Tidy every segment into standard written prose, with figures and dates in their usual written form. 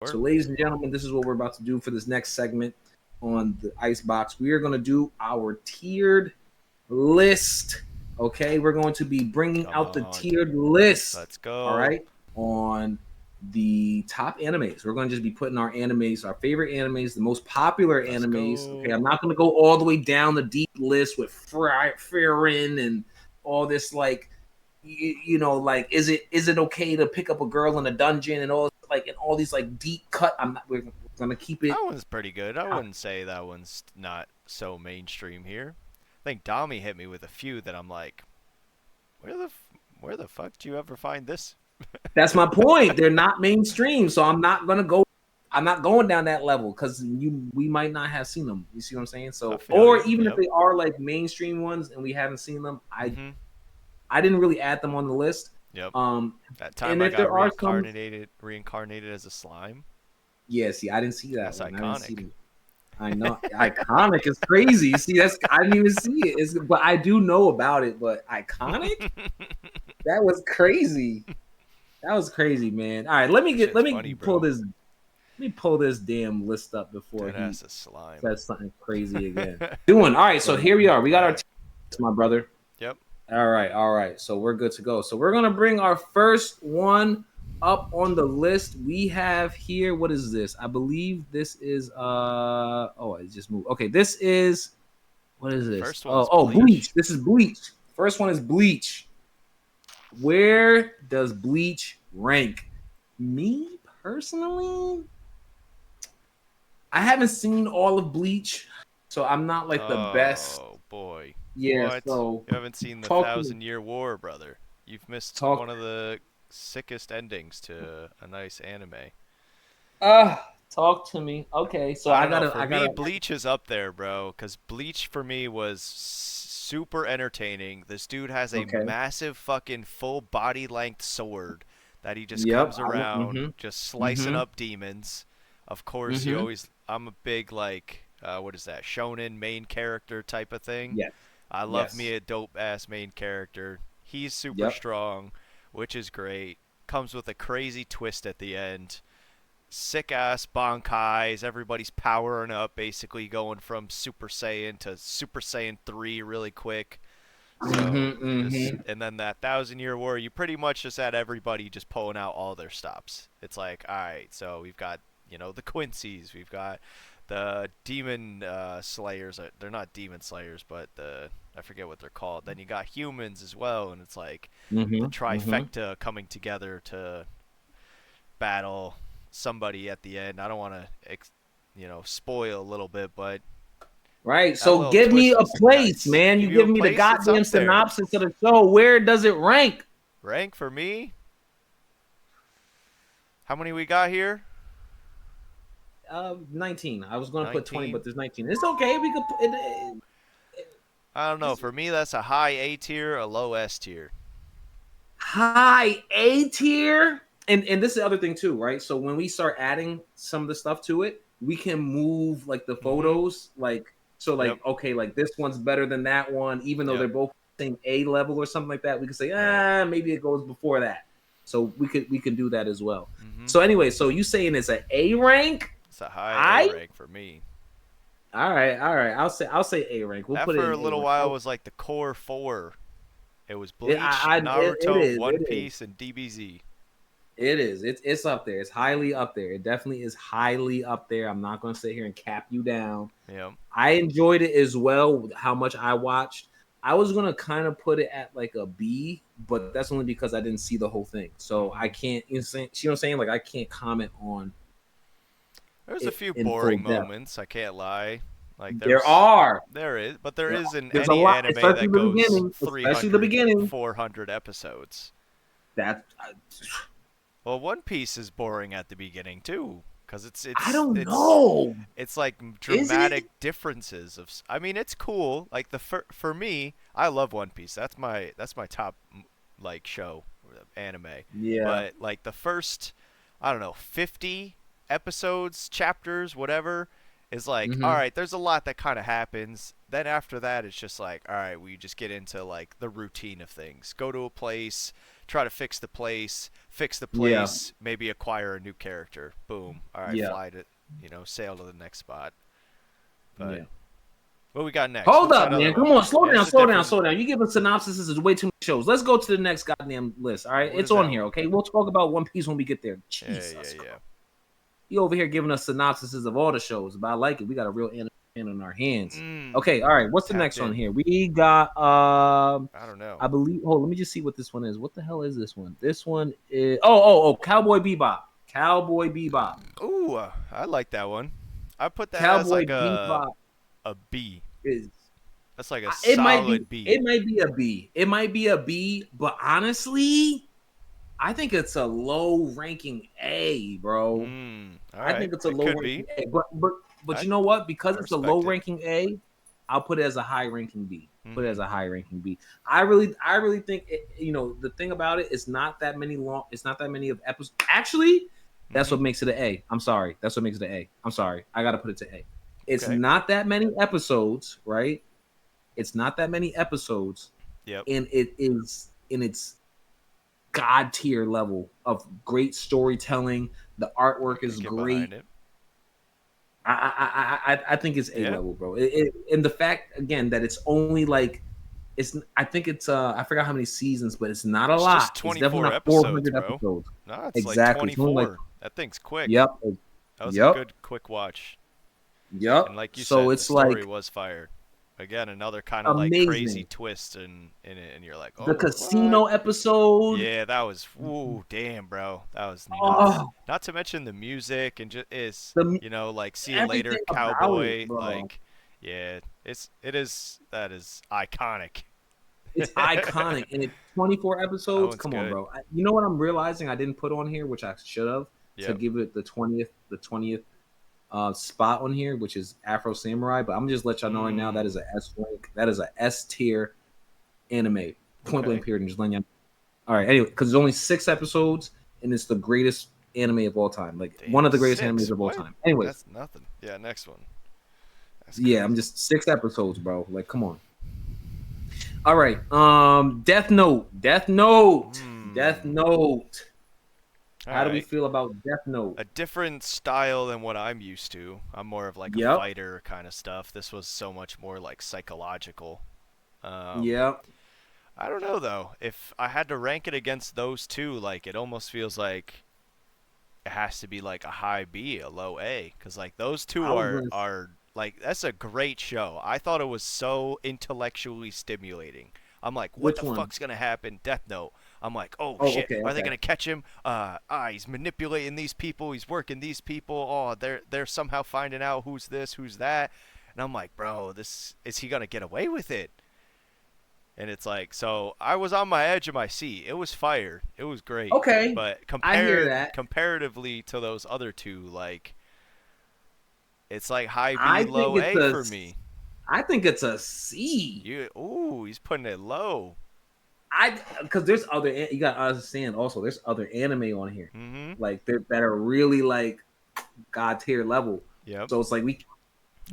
So, ladies and gentlemen, this is what we're about to do for this next segment on the Icebox. We are going to do our tiered list. Okay, we're going to be bringing out the tiered list. Let's go. All right, on the top animes. We're going to just be putting our animes, our favorite animes, the most popular animes. Okay, I'm not going to go all the way down the deep list with Frieren and all this like, you know, like is it okay to pick up a girl in a dungeon and all like and all these like deep cut. I'm not. We're gonna keep it. That one's pretty good. I wouldn't say that one's not so mainstream here. I think Dami hit me with a few that I'm like, where the fuck do you ever find this? That's my point. They're not mainstream, so I'm not gonna go. I'm not going down that level because we might not have seen them. You see what I'm saying? So, or even if they are like mainstream ones and we haven't seen them, I didn't really add them on the list. Yep. That time I got reincarnated as a slime. Yeah, see, I didn't see that. That's iconic. I know, iconic is crazy. See, I didn't even see it. But I do know about it. But iconic, that was crazy. That was crazy, man. All right, let me pull this damn list up before he says something crazy again. All right, so here we are. We got our my brother. Yep. All right. So we're good to go. So we're gonna bring our first one up on the list. We have here. What is this? I believe this is oh, I just moved. Okay, this is what is this? Bleach. This is Bleach. First one is Bleach. Where does Bleach rank? Me personally, I haven't seen all of Bleach, so I'm not like the best. Oh boy. Yeah, what? So you haven't seen the 1,000-Year War, brother. You've missed one of the sickest endings to a nice anime. Talk to me. Okay, so For me, Bleach is up there, bro. Because Bleach for me was super entertaining. This dude has a massive fucking full body length sword that he just comes around, just slicing up demons. Of course, I'm a big like what is that? Shonen main character type of thing. Yeah. I love me a dope-ass main character. He's super strong, which is great. Comes with a crazy twist at the end. Sick-ass Bankais. Everybody's powering up, basically going from Super Saiyan to Super Saiyan 3 really quick. So, and then that 1,000-Year War, you pretty much just had everybody just pulling out all their stops. It's like, all right, so we've got, the Quincy's. We've got the demon slayers. They're not demon slayers, but I forget what they're called. Then you got humans as well, and it's like the trifecta coming together to battle somebody at the end. I don't want to spoil a little bit, but right. So give me a place, man. You give me the goddamn synopsis of the show. Where does it rank? Rank for me? How many we got here? 19. I was going to put 20, but there's 19. It's okay. We could put it. I don't know. For me, that's a high A tier, a low S tier. High A tier? And this is the other thing too, right? So when we start adding some of the stuff to it, we can move like the photos, okay, like this one's better than that one, even though they're both the same A level or something like that. We could say, maybe it goes before that. So we could do that as well. So anyway, so you saying it's an A rank? It's a high A rank for me. All right. I'll say A rank. We'll put it for a little while. It was like the core 4. It was Bleach, Naruto, One Piece, and DBZ. It is. It's up there. It's highly up there. It definitely is highly up there. I'm not going to sit here and cap you down. Yeah. I enjoyed it as well. How much I watched. I was going to kind of put it at like a B, but that's only because I didn't see the whole thing. So I can't. You know what I'm saying? Like I can't comment on. There's a few boring moments. I can't lie. Like there is, but there isn't any anime that goes 300, 400 episodes. Well, One Piece is boring at the beginning too, because it's I don't know. It's like dramatic differences of. I mean, it's cool. Like for me, I love One Piece. That's my top like show anime. Yeah. But like the first, I don't know, 50 episodes, chapters, whatever, is like, all right, there's a lot that kind of happens. Then after that, it's just like, all right, we just get into like the routine of things. Go to a place, try to fix the place, Yeah, maybe acquire a new character. Boom. All right, yeah, fly to, sail to the next spot. But yeah. what we got next? Hold What's up, that other man. Come one? on, slow down, There's a slow down, different. slow down. You give a synopsis. This is way too many shows. Let's go to the next goddamn list. All right, What it's is on that here. one? Okay, we'll talk about One Piece when we get there. Yeah, yeah, Jesus yeah. Christ. You over here giving us synopsises of all the shows, but I like it. We got a real anime fan in our hands. Okay, all right. What's the Tapped next one in. here? We got I don't know. I believe. Oh, let me just see what this one is. What the hell is this one? This one is oh, Cowboy Bebop. Cowboy Bebop. Ooh, I like that one. I put that as Cowboy like Bebop a B. is That's like a it might be solid B. it might be a B. It might be a B, but honestly, I think it's a low ranking A, bro. All I right. think it's a It low could ranking be. A. But I you know what? Because I it's a low respect it. ranking A, I'll put it as a high ranking B. Put it Mm-hmm. as a high ranking B. I really think the thing about it is not that many long. It's not that many of episodes. Actually, that's Mm-hmm. what makes it an A. I'm sorry. That's what makes it an A. I'm sorry. I gotta put it to A. It's Okay. not that many episodes, right? It's not that many episodes, Yep. and it is in its god tier level of great storytelling. The I artwork could is get behind great. it. I think it's A Yeah. level, bro. And the fact again that it's only like it's I think it's I forgot how many seasons, but it's not a It's just lot. It's definitely 24 not episodes, 400 bro. episodes. No, it's like Exactly. It's only like 24. That thing's quick. yep, That was a yep, good quick watch. yep. And like you So said, the it's like story was fire. Again, another kind of like crazy amazing. twist in it, and you're like, The oh, what? casino episode. Yeah, that was, ooh, damn, bro. That was nuts. Oh, Not to mention the music and just is, the like, see you later, everything about it, cowboy. bro. Like, yeah, that is iconic. It's iconic, and it's 24 That episodes. one's Come on, good. bro. You know what I'm realizing? I didn't put on here, which I should have, to Yep. give it the 20th spot on here, which is Afro Samurai. But I'm just let y'all know right now that is a S rank. That is a S tier anime. Point Okay. blank period. And just letting you. All right. Anyway, because there's only 6 episodes, and it's the greatest anime of all time. Like one Damn, of the greatest 6. animes of all What? time. Anyways, That's nothing. Yeah, next one. That's yeah, I'm crazy. just 6 episodes, bro. Like, come on. All right. Death Note. Death Note. Death Hmm. Note. All How do we right. feel about Death Note? A different style than what I'm used to. I'm more of like a Yep. fighter kind of stuff. This was so much more like psychological. Um, Yep. I don't know though. If I had to rank it against those two, like it almost feels like it has to be like a high B, a low A, because like those I two was are gonna. are like that's a great show. I thought it was so intellectually stimulating. I'm like, what Which the one? fuck's gonna happen? Death Note. I'm like, oh Oh, shit, okay. are they Okay. gonna catch him? He's manipulating these people. He's working these people. Oh, they're somehow finding out who's this, who's that. And I'm like, bro, this is he gonna get away with it? And it's like, so I was on my edge of my seat. It was fire. It was great. Okay. But I hear that. comparatively to those other two, like it's like high B, I think low it's A a. for me. I think it's a C. He's putting it low. I because there's other you got to understand also there's other anime on here Mm-hmm. like that are really like god tier level. Yep. So it's like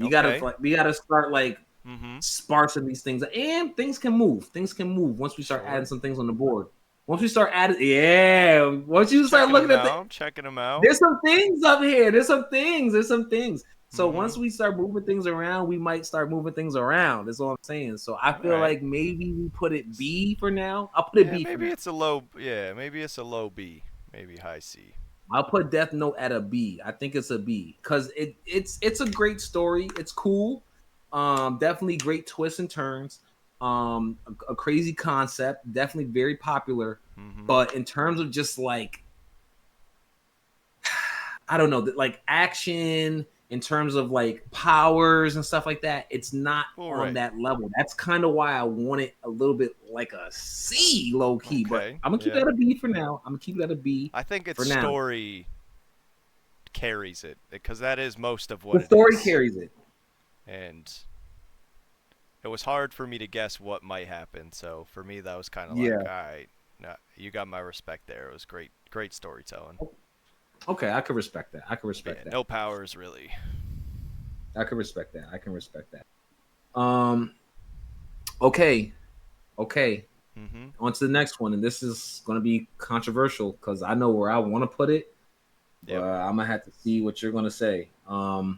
Okay. we gotta start like Mm-hmm. sparsing these things and things can move. Things can move once we start adding Sure. some things on the board. Once we start adding, yeah. Once you start Checking looking them at the out. Checking them out. there's some things up here. There's some things. There's some things. So Mm-hmm. once we start moving things around, we might start moving things around. That's all I'm saying. So I All feel right. like maybe we put it B for now. I'll put it Yeah, B for maybe now. it's a low. Yeah, maybe it's a low B. Maybe high C. I'll put Death Note at a B. I think it's a B because it's a great story. It's cool. Definitely great twists and turns. A crazy concept. Definitely very popular. Mm-hmm. But in terms of just like I don't know, like action in terms of like powers and stuff like that, it's not All on right. that level. That's kind of why I want it a little bit like a C low key, but Okay. I'm gonna keep it Yeah. at a B for now. I'm gonna keep it at a B I think its for now. story carries it because that is most of what The it story is. carries it. And it was hard for me to guess what might happen. So for me, that was kind of like, Yeah. all right, no, you got my respect there. It was great, great storytelling. Okay, I can respect that. I can But yeah, respect that. no powers really. I can respect that. I can respect that. Um. Okay. Okay. Mm-hmm. On to the next one, and this is going to be controversial because I know where I want to put it, but Yep. I'm gonna have to see what you're going to say. All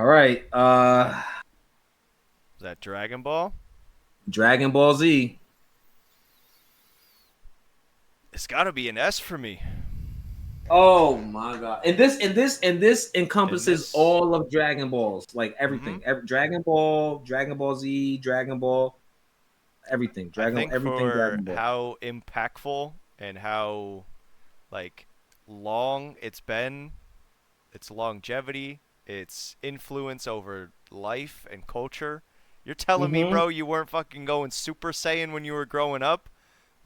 right, Is that Dragon Ball? Dragon Ball Z. It's got to be an S for me. Oh my god! And this In encompasses this, all of Dragon Balls, like mm-hmm. everything. Dragon Ball, Dragon Ball Z, Dragon Ball, everything. I think Everything for Dragon Ball. how impactful and how like long it's been, its longevity, its influence over life and culture. You're telling me, Mm-hmm. bro, you weren't fucking going Super Saiyan when you were growing up?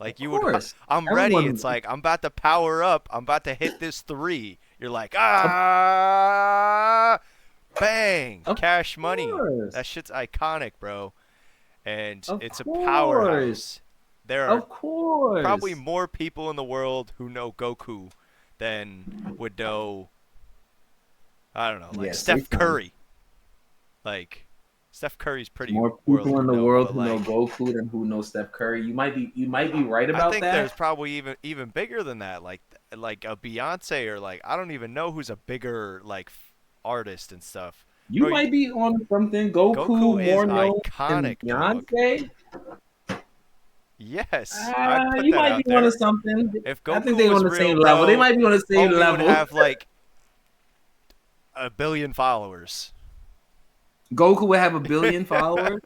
Of Like you would, course, I'm ready. everyone. It's like I'm about to power up. I'm about to hit this 3. You're like, Of, bang, of cash money. That course, shit's iconic, bro. And of it's a course, powerhouse. There are of probably course. more people in the world who know Goku than would know, I don't know, like Yes, three Steph times. Curry. Like Steph Curry's pretty More world people in the known, world but who know like Goku than who know Steph Curry. You might be right I about think there's that. probably even bigger than that. Like a Beyonce or like I don't even know who's a bigger like artist and stuff. You Bro, might be on something. Goku Goku is more known than iconic, dog. Beyonce. Yes, I'd put You that might be out on to there. something. If I think Goku they're on was the real, same level. They bro, might be on the same homie would level. have like a billion followers. Goku would have 1 billion followers.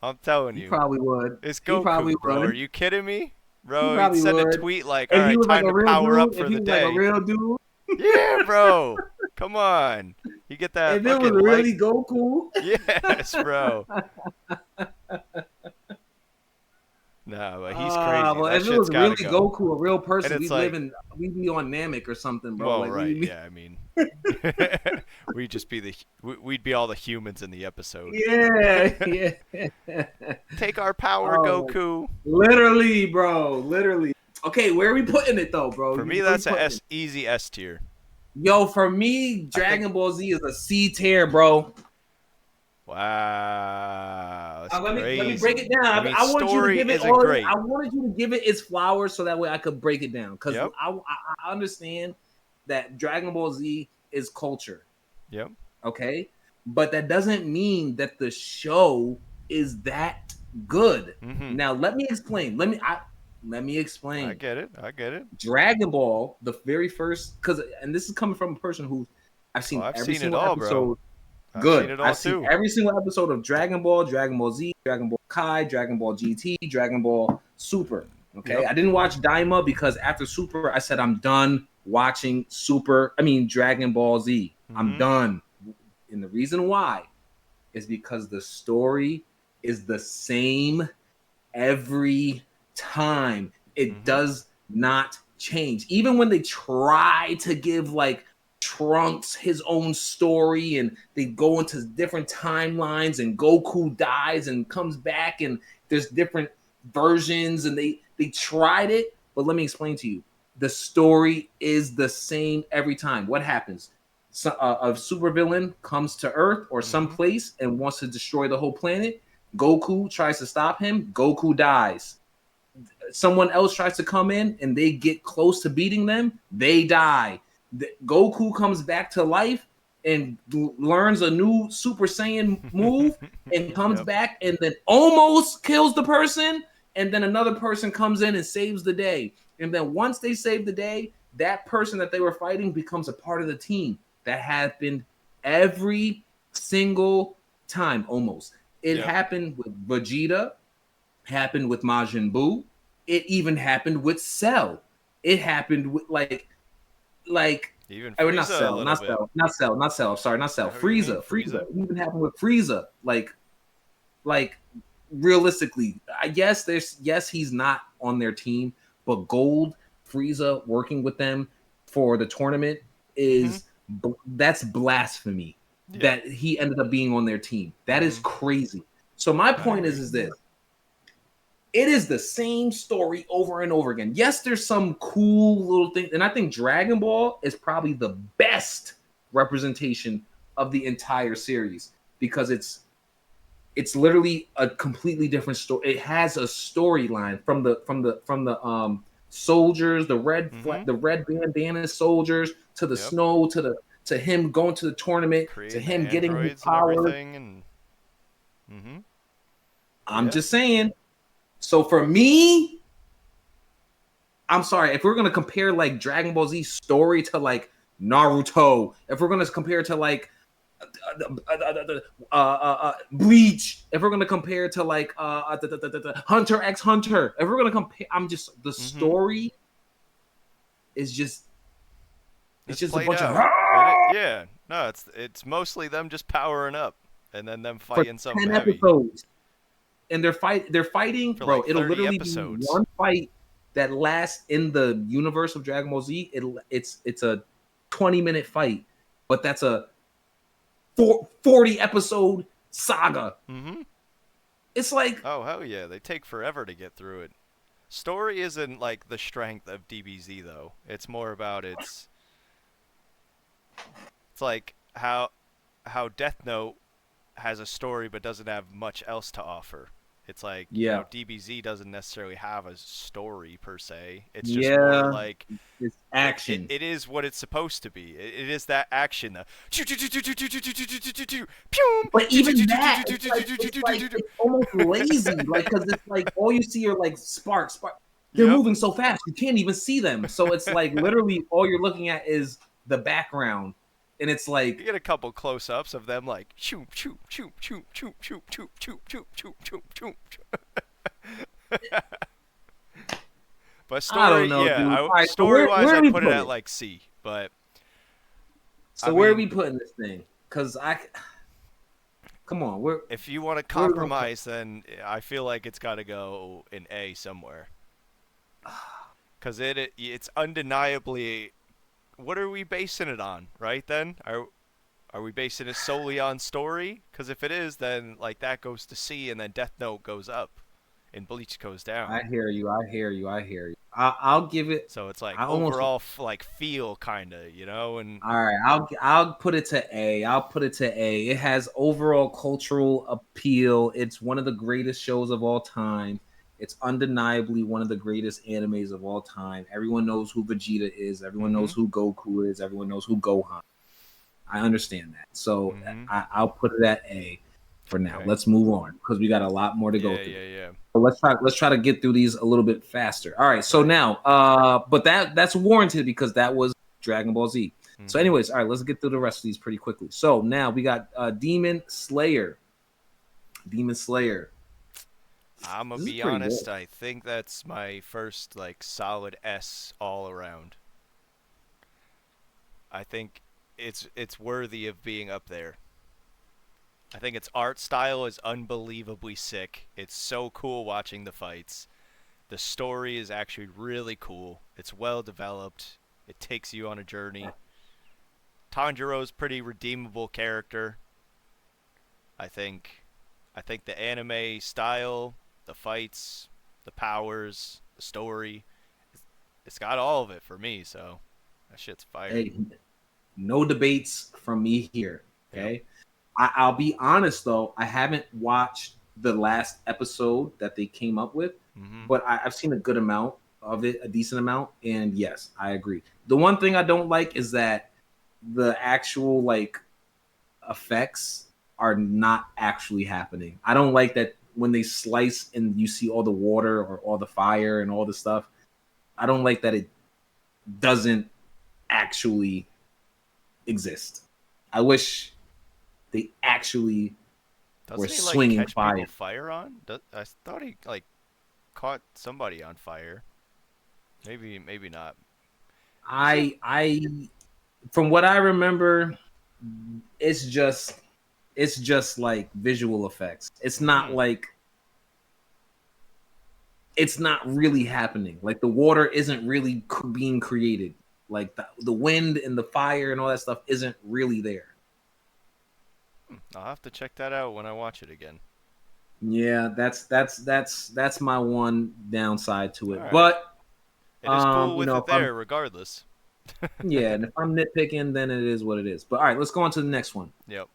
I'm telling He you. probably would. It's He probably Goku, bro. Are would. you kidding me? He Bro, he'd probably send a would. tweet like, all If he right, was like time a to real power up dude, if for he the was like a day. real dude, Yeah, bro. Come on. You get that if it was fucking really like. Goku, Yes, bro. No, but he's crazy. well, That if it shit's was got really to go. Goku, a real And person, it's like, we'd be on Namek or something, bro. well, Like right. we'd be, Yeah, I mean, we'd just be we'd be all the humans in the episode. yeah, yeah. Take our power, Oh, Goku. literally, bro, literally. Okay, where are we putting it though, bro? For me, Where are we that's a putting it? easy S tier. Yo, for me, I think. Dragon Ball Z is a C tier, bro. Wow, that's Let me break crazy. it I down. mean, I wanted you to story give it isn't all. great. I wanted you to give it its flowers so that way I could break it down. Because Yep. I understand that Dragon Ball Z is culture, Yep. okay, but that doesn't mean that the show is that good. Mhm. Now let me explain. Let me I explain. get it. I get it. Dragon Ball, the very first, and this is coming from a person who I've Oh, seen I've every seen it single all, bro. episode. I've seen Good. it all I've seen too. every single episode of Dragon Ball, Dragon Ball Z, Dragon Ball Kai, Dragon Ball GT, Dragon Ball Super. Okay. Yep. I didn't watch Daima because after Super, I said I'm done watching Dragon Ball Z. I'm Mhm. done. And the reason why is because the story is the same every time. It Mhm. does not change. Even when they try to give like Trunks his own story and they go into different timelines and Goku dies and comes back and there's different versions and they tried it, but let me explain to you. The story is the same every time. What happens? A supervillain comes to Earth or some Mhm. place and wants to destroy the whole planet. Goku tries to stop him. Goku dies. Someone else tries to come in and they get close to beating them. They die. Goku comes back to life and learns a new Super Saiyan move and comes Yep. back and then almost kills the person. And then another person comes in and saves the day. And then once they save the day, that person that they were fighting becomes a part of the team. That happened every single time almost. It Yep. happened with Vegeta, happened with Majin Buu. It even happened with Cell. It happened with like Even or not Frieza a Cell, little bit. not Cell. Sorry, not Is Cell. that who you mean? Frieza. Frieza? It even happened with Frieza. Like realistically, I guess he's not on their team, but Gold Frieza working with them for the tournament Mhm. is that's blasphemy. Yep. That he ended up being on their team. That is Mhm. crazy. So my I point agree. is this: it is the same story over and over again. Yes, there's some cool little things, and I think Dragon Ball is probably the best representation of the entire series because It's literally a completely different story. It has a storyline from the soldiers, Mm-hmm. the red bandana soldiers, to the Yep. snow, to him going to the tournament, to Creating the him getting his androids and powers. everything, and mm-hmm. I'm Yeah. just saying. So for me, I'm sorry, if we're gonna compare like Dragon Ball Z story to like Naruto, if we're gonna compare it to like Bleach, if we're gonna compare it to like Hunter x Hunter, if we're gonna compare, I'm just the Mm-hmm. story is just it's It's just a played bunch of out. Yeah. No, it's mostly them just powering up and then them for fighting something 10 heavy episodes, and they're fighting, for bro. like It'll 30 literally be episodes. one fight that lasts in the universe of Dragon Ball Z. It's a 20-minute fight, but that's a 40 episode saga. Mm-hmm. It's like, Oh, hell yeah. They take forever to get through it. Story isn't like the strength of DBZ though. It's more about it's like how Death Note has a story but doesn't have much else to offer. It's like, yeah, DBZ doesn't necessarily have a story per se. It's just more yeah, like it's it, action. it is what it's supposed to be. It is that action. The But even that, it's like it's almost lazy. Like, because it's like all you see are like sparks. They're Yep. moving so fast you can't even see them. So it's like literally all you're looking at is the background, and it's You like, get a couple close-ups of them like shoot, shoot, shoot, shoot, shoot, shoot, shoot, shoot, shoot, shoot, shoot, shoot. But I don't story, know, yeah, dude. All right, so story-wise, where are I'd we put it put at it? like C. But I So where are mean, we putting this thing? Because come on, if you want to where are we gonna put? compromise, then I feel like it's got to go in A somewhere. Cause it's undeniably. What are we basing it on, right? Then are we basing it solely on story? Because if it is, then like that goes to C, and then Death Note goes up, and Bleach goes down. I hear you. I hear you. I hear you. I'll give it. So it's like I almost overall like feel kinda, and All right, I'll put it to A. I'll put it to A. It has overall cultural appeal. It's one of the greatest shows of all time. It's undeniably one of the greatest animes of all time. Everyone knows who Vegeta is. Everyone knows mhm. who Goku is. Everyone knows who Gohan. I understand that. So Mhm. I'll put it at A for now. Okay. Let's move on because we got a lot more to go Yeah, through. yeah, yeah. So let's try to get through these a little bit faster. All right. So Right. now, but that's warranted because that was Dragon Ball Z. So, Mhm. anyways, all right, let's get through the rest of these pretty quickly. So now we got Demon Slayer. Demon Slayer. I'm gonna This is be pretty good. honest. I think that's my first like solid S all around. I think it's worthy of being up there. I think its art style is unbelievably sick. It's so cool watching the fights. The story is actually really cool. It's well developed. It takes you on a journey. Tanjiro's pretty redeemable character. I think I think the anime style, the fights, the powers, the story, it's got all of it for me, so that shit's fire. Hey, no debates from me here. Yep. Okay. I'll be honest though, I haven't watched the last episode that they came up with, Mhm. but I've seen a good amount of it, a decent amount, and yes, I agree. The one thing I don't like is that the actual like effects are not actually happening. I don't like that when they slice and you see all the water or all the fire and all the stuff. I don't like that it doesn't actually exist. I wish they actually were Doesn't he like swinging catch people fire. fire on? I thought he like caught somebody on fire. Maybe not. Is it? I from what I remember, it's just it's just like visual effects. Hmm. It's not really happening. Like the water isn't really being created. Like the wind and the fire and all that stuff isn't really there. I'll have to check that out when I watch it again. Yeah, that's my one downside to All it. right. But It is cool you with know, it if I'm there, regardless. yeah, and if I'm nitpicking, then it is what it is. But all right, let's go on to the next one. Yep.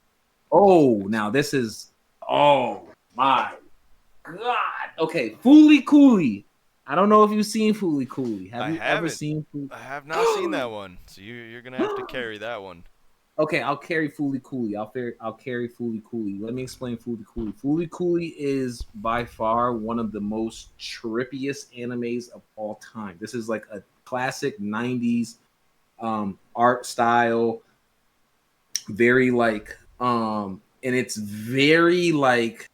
Oh, Next now one. this is oh my God. Okay, Fooly Cooley. I don't know if you've seen Fooly Cooley. Have I you ever haven't. seen I have not seen that one. So you're gonna have to carry that one. Okay, I'll carry Fooly Cooley. I'll carry Fooly Cooley. Let me explain Fooly Cooley. Fooly Cooley is by far one of the most trippiest animes of all time. This is like a classic '90s art style, very like and it's very like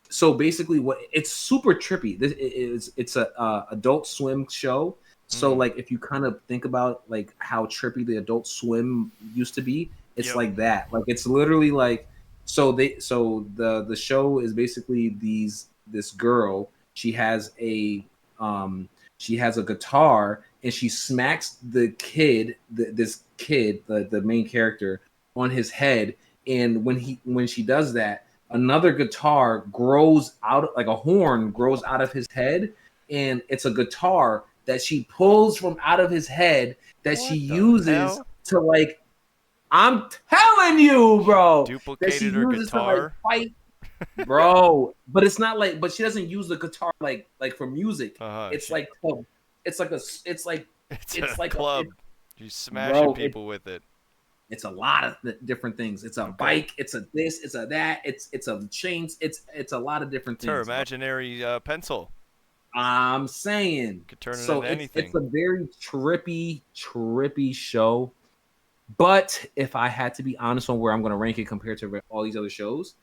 so basically what it's super trippy. This is it's a adult swim show. So Mm. like if you kind of think about like how trippy the adult swim used to be, it's Yep. like that. Like it's literally like the show is basically this girl, um she has a guitar and she smacks this kid, the main character, on his head, and when she does that, another guitar grows out, like a horn grows out of his head, and it's a guitar that she pulls from out of his head that she What the uses hell? to like, I'm telling you, She bro, that she duplicated her uses to like guitar. fight, bro. But it's not like, but she doesn't use the guitar like for music. Uh-huh. It's like it's like a it's like It's it's a like a club. She's smashing bro. people with it. It's a lot of different things. It's a Okay. bike. It's a this. It's a that. It's a chains. It's a lot of different It's her things, bro. imaginary pencil. I'm saying. Could turn it So into it's anything. a very trippy show. But if I had to be honest on where I'm going to rank it compared to all these other shows,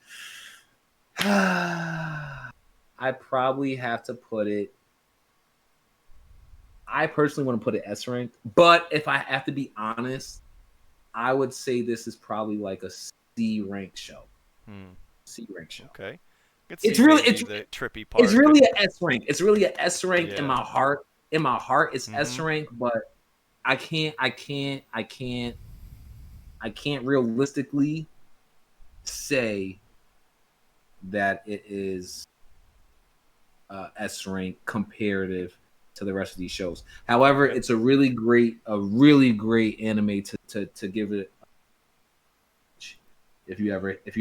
I probably have to put it. I personally want to put it S ranked. But if I have to be honest, I would say this is probably like a C rank show. Hmm. C rank show. Okay. Could It's see really maybe the trippy it's part really could. an S rank. It's really an S rank in Yeah. my heart. In my heart, it's S Mm-hmm. rank, but I can't realistically say that it is S rank comparative to the rest of these shows. However, Okay. it's a really great anime to give it. If you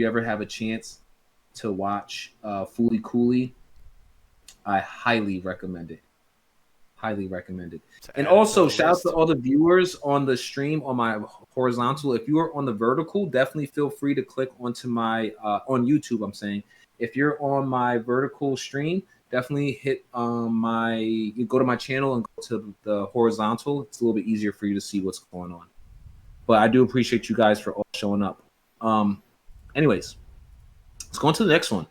ever have a chance to watch Fooly Cooley, I highly recommend it. Highly recommended. To And add it to also, the shout out to list. all the viewers on the stream on my horizontal. If you are on the vertical, definitely feel free to click onto my on YouTube. I'm saying, if you're on my vertical stream, definitely hit you go to my channel and go to the horizontal. It's a little bit easier for you to see what's going on. But I do appreciate you guys for all showing up. Anyways, let's go on to the next one.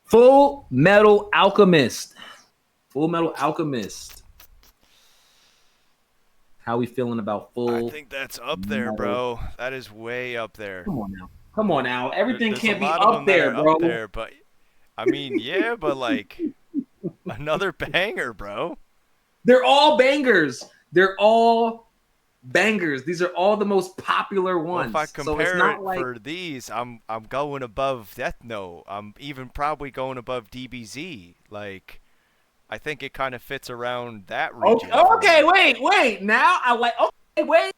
Full Metal Alchemist. Full Metal Alchemist. How we feeling about I Full think that's up there, Metal? bro. That is way up there. Come on now. Come on now. Everything There's a can't be lot of up them that there, are up bro. there, but I mean, yeah, but like another banger, bro. They're all bangers. They're all bangers. These are all the most popular Well, if I ones. So it's compare not it like, for these, I'm going above Death Note. I'm even probably going above DBZ. Like, I think it kind of fits around that okay, region for okay, me. wait. Now I like, okay, wait.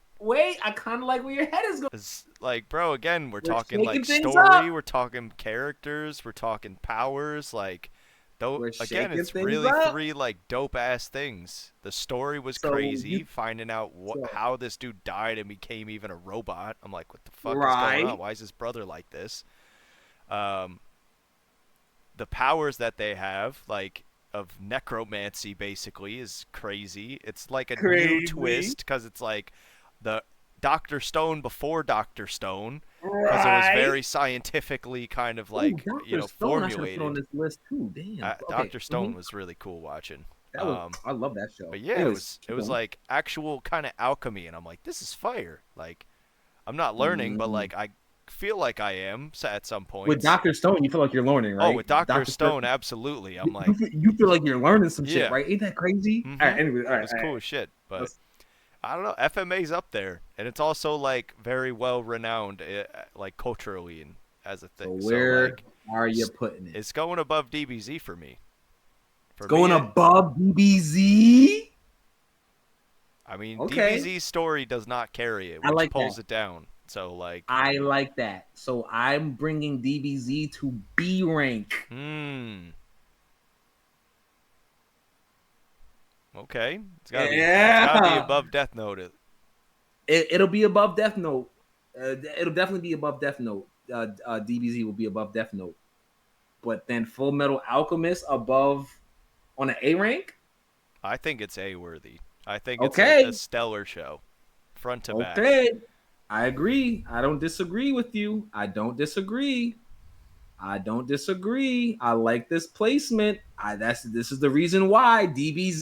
I kind of like where your head is going. It's like, bro, again, we're We're talking like shaking things up. story, we're talking characters, we're talking powers. Like, though, We're again, shaking it's things really up. three like dope ass things. The story was So crazy. you, Finding out so how this dude died and became even a robot. I'm like, what the fuck is going on? right. Why is his brother like this? Um, the powers that they have, like of necromancy, basically, is crazy. It's like a new Crazy. twist because it's like the Doctor Stone before Doctor Stone, because it was Right. very scientifically kind of Oh, like Dr. Stone, I should have put on formulated. this list too. Damn. Okay. Doctor Stone was really cool watching. That was, I love that show. But yeah, it Anyways, was it keep was going. like actual kind of alchemy, and I'm like, this is fire. Like I'm not learning, but Mm. like I feel like I am at some With points. Dr. Stone, you feel like you're learning, Oh, right? with Doctor Dr. Stone, Stone, absolutely. I'm you like, you feel like you're learning some shit, yeah. right? Ain't that crazy? All right, Mm-hmm. anyway, It was cool as shit, but let's, I don't know. FMA's up there, and it's also like very well renowned, like culturally and as a thing. so So where like, are you putting it? it's going above DBZ for me. It's For me, going above BBZ. I mean, Okay, DBZ's story does not carry it, I which like that. pulls it down. So like, I like that. So I'm bringing DBZ to B rank. Okay, it's gotta be Yeah, above Death Note. it'll be above Death Note. It'll definitely be above Death Note. DBZ will be above Death Note, but then Full Metal Alchemist above on an A rank. I think it's A worthy. I think it's a Okay, stellar show, front to back. okay, I agree. I don't disagree with you. I don't disagree. I don't disagree. I like this placement. This is the reason why DBZ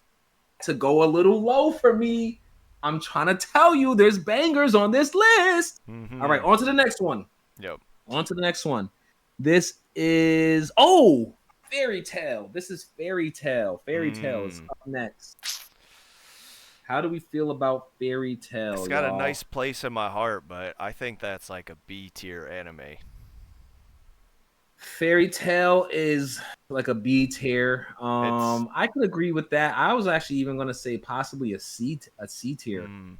to go a little low for me. I'm trying to tell you, there's bangers on this list. All right, Mm-hmm. on to the next one. Yep. On to the next one. This is Fairy Tale. This is Fairy Tale. Fairy Tale is Mm. up next. How do we feel about Fairy It's Tale, got a y'all? nice place in my heart, but I think that's like a B tier anime. Fairy Tale is like a B tier. It's I could agree with that. I was actually even gonna say possibly a C tier. mm,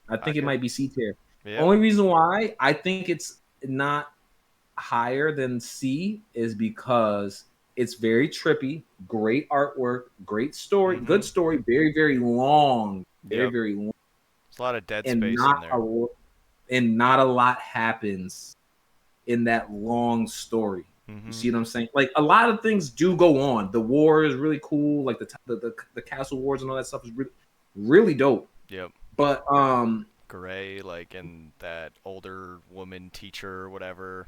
I I think it could might be C tier. yep. Only reason why I think it's not higher than C is because it's very trippy, great artwork, great story, Mm-hmm. good story, very very long, very Yep. very long, There's a lot of dead and space in there. not a lot happens in that long story. You Mm-hmm. see what I'm saying? Like a lot of things do go on. The war is really cool. Like the castle wars and all that stuff is really really dope. Yep. But Gray, like, and that older woman teacher or whatever,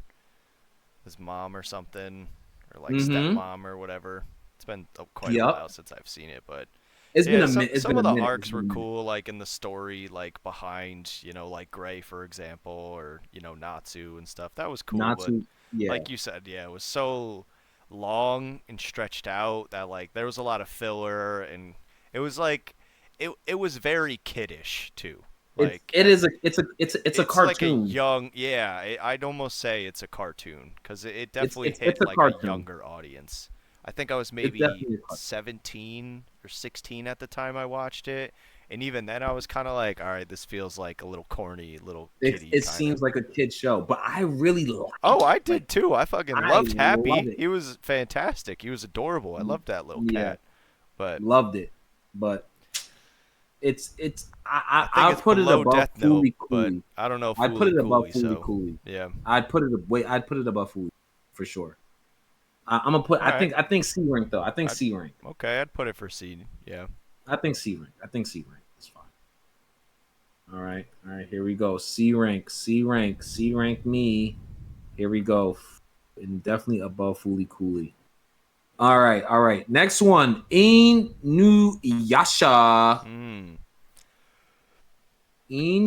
his mom or something, or like mm-hmm. stepmom or whatever. It's been quite a Yep. while since I've seen it, but It's been yeah, a minute. It's some been of a the minute. It's arcs been were a minute. cool, like in the story, like behind, like Gray, for example, or Natsu and stuff. That was cool, Not but too. Yeah. like you said, yeah, it was so long and stretched out that like there was a lot of filler, and it was like it was very kiddish too. Like It is a it's a it's like a cartoon. young, yeah, I'd almost say it's a cartoon because it definitely It's hit a like a cartoon. younger audience. I think I was It's maybe definitely a cartoon. 17 or 16 at the time I watched it, and even then I was kind of like, all right, this feels like a little corny, little kiddie It kind of. seems like a kid show, but I really Oh, like it. I Like did too. I fucking I loved love Happy. it. He was fantastic. He was adorable. I loved that little Yeah, cat. But loved it. But I think I'll it's put it below above Death Note, Fooly but Cooley. I don't know I'd put Fooly it above Cooly, Fooly so Cooley. yeah. I'd put it above Fooly for sure. I'm gonna put. All right. I think C rank though. I think I'd C rank. okay, I'd put it for seed. Yeah. I think C rank. I think C rank is fine. All right. Here we go. C rank. C rank. C rank me. Here we go. And definitely above Fooly Cooley. All right. Next one. Inuyasha. Hmm.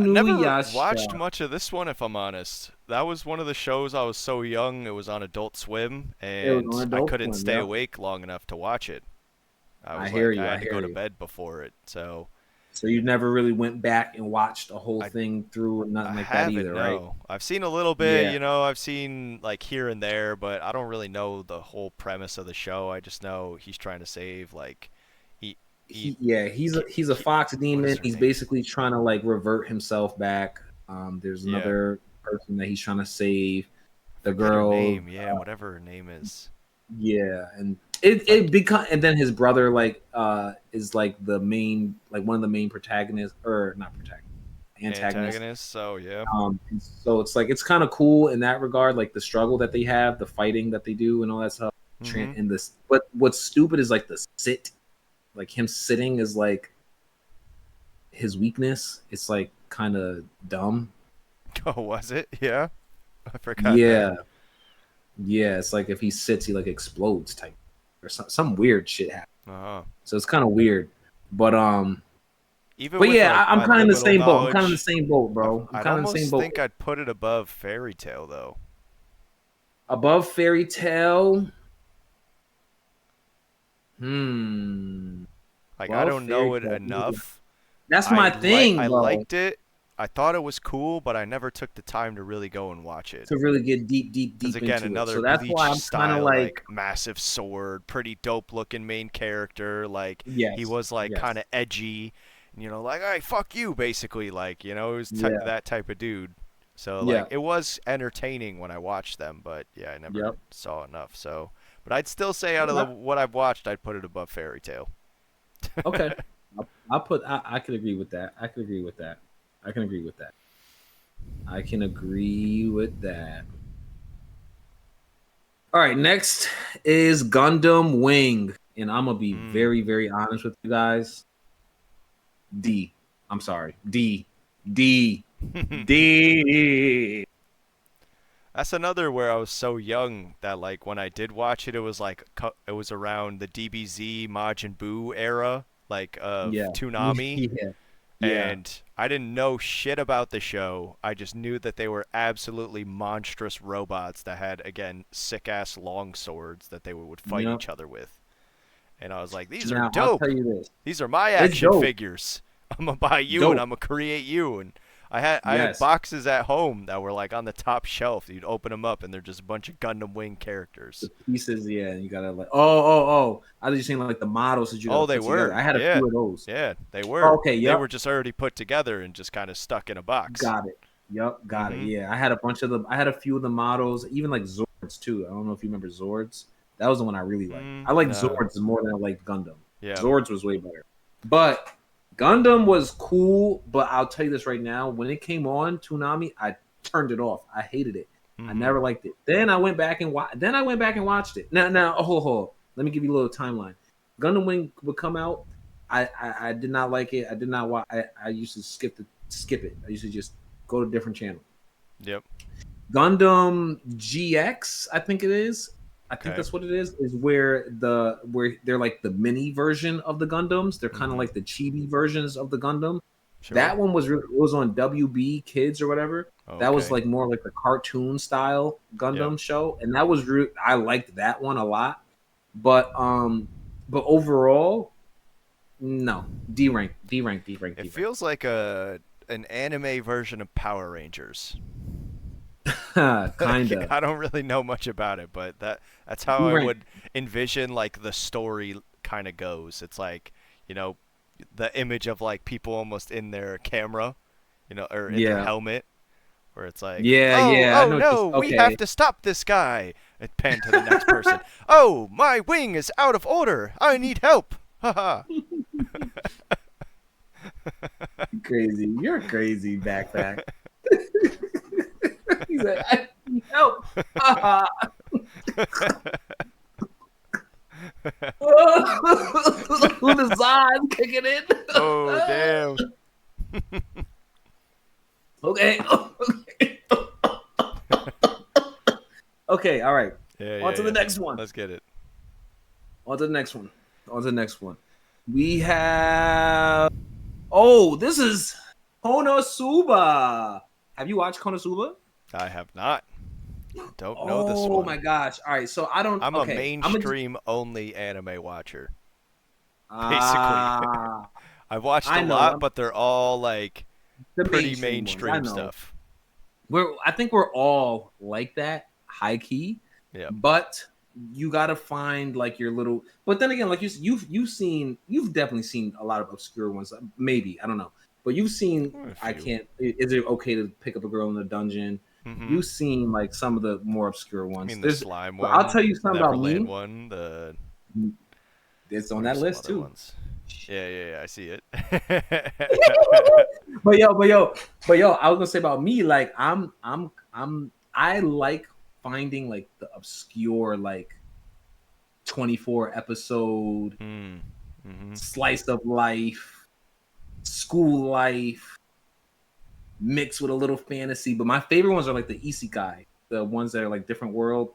I never watched Inuyasha. much of this one, if I'm honest. That was one of the shows I was so young. It was on Adult Swim, It was on and I Adult couldn't Swim. stay Yep. awake long enough to watch it. I I was hear like, you. I I had to hear go to you. bed before it, so So you never really went back and watched the whole I thing through or I nothing like that haven't. either, right? No, I've seen a little bit. Yeah. I've seen like here and there, but I don't really know the whole premise of the show. I just know he's trying to save like he he, He's a fox what is demon. her He's name? basically trying to like revert himself back. There's Yeah, another person that he's trying to save. I The forget her girl, name. Yeah, whatever her name is. yeah, and It's it like become and then his brother like is like the main like one of the main protagonists or not protagonist antagonists. antagonist. So yeah. And so it's like it's kind of cool in that regard, like the struggle that they have, the fighting that they do, and all that stuff. Mhm. And this, but what's stupid is like the sit, like him sitting is like his weakness. It's like kind of dumb. Oh, was it? Yeah, I forgot that. Yeah, yeah. It's like if he sits, he like explodes type, or some weird shit happens. Uh-huh. So it's kind of weird. But Even but with yeah, like I'm my kind of in the liminal same boat. I'm kind of in the knowledge, same boat, bro. I'm I'd kind of in the same almost boat. think I'd put it above Fairy Tale though. Above Fairy Tale. Hmm. Like I Above don't Fairy know it Tale. enough. That's my thing, I bro. liked it. I thought it was cool, but I never took the time to really go and watch it. To really get Because deep again, into it. another So that's why Bleach I'm kind of style, like, like massive sword, pretty dope looking main character. Like he yes, was like kind yes. of edgy, and like, hey, fuck you, basically, like, it was Yeah. that type of dude. So like Yeah. it was entertaining when I watched them, but yeah, I never Yep. saw enough. So, but I'd still say out of what I've watched, I'd put it above Fairy Tale. Okay. I'll put. I can agree with that. I can agree with that. I can agree with that. I can agree with that. All right. Next is Gundam Wing, and I'm gonna be Mm. very, very honest with you guys. D. I'm sorry. D. D. D. That's another where I was so young that like when I did watch it, it was like it was around the DBZ Majin Buu era, like of Yeah. Toonami, Yeah. Yeah. and I didn't know shit about the show. I just knew that they were absolutely monstrous robots that had again sick ass long swords that they would fight Yep. each other with. And I was like, these are Now I'll dope. tell you this. These are my It's action dope. figures. I'm gonna buy you and Dope. I'm gonna create you. And I had Yes. boxes at home that were like on the top shelf. You'd open them up and they're just a bunch of Gundam Wing The characters. pieces, yeah, and you gotta like, oh. I was just saying like the models that you gotta Oh, they put together. were. I had a Yeah. few of those. Yeah, they Oh, were. okay, They yep, were just already put together and just kind of stuck in a box. got it. Yep, got it. Mhm. Yeah, I had a bunch of them. I had a few of the models, even like Zords too. I don't know if you remember Zords. That was the one I really liked. I like No. Zords more than I like Gundam. Yeah. Zords was way better. But Gundam was cool, but I'll tell you this right now, when it came on Toonami, I turned it off. I hated it. I Mhm. never liked it. Then I went back and watched it. Now, hold. Let me give you a little timeline. Gundam Wing would come out. I did not like it. I did not watch. I used to skip it. I used to just go to a different channel. Yep. Gundam GX, I think it is. I think Okay. that's what it is where they're like the mini version of the Gundams. They're kind of Mhm. like the chibi versions of the Gundam. Sure. That one it was on WB Kids or whatever. That was Okay. like more like the cartoon style Yep. Gundam show, and that was I liked that one a lot. But overall, no. It D rank. feels like an anime version of Power Rangers. Like, Kinda I don't really know much about it, but that's how D I rank. would envision like the story kind of goes. It's like, you know, the image of like people almost in their camera, or in their Yeah, helmet, where it's like, "Oh, yeah. I oh know. What no, you we have okay. to stop this guy." And pan to the next person. "Oh, my wing is out of order. I need help." Haha. Crazy. You're crazy, backpack. He's like, I need help. Who the Zod kicking in? Oh, damn. Okay. Okay. All right. Yeah, On yeah, to the yeah. next one. Let's get it. On to the next one. On to the next one. We have. Oh, this is Konosuba. Have you watched Konosuba? I have not. Don't know this Oh one. my gosh. All right. So I don't. I'm a Okay. I'm gonna. mainstream only anime watcher, basically. Ah, I've watched a I know. lot, but they're all like The pretty mainstream ones. I mainstream know. stuff. I think we're all like that, high key, Yep. but you gotta find like your little. But then again, like you've definitely seen a lot of obscure ones. Maybe I don't know, but you've seen. A I few. can't. Is it okay to pick up a girl in a dungeon? Mm-hmm. You've seen like some of the more obscure I ones. mean, the There's, slime but I'll tell one, you the something about Neverland me. one, the It's on what are that some list other too. ones? Yeah, yeah, yeah. I see it. but yo, I was gonna say about me, like I like finding like the obscure like 24 episode Hmm. Mm-hmm. slice of life, school life, mixed with a little fantasy. But my favorite ones are like the isekai, the ones that are like different world.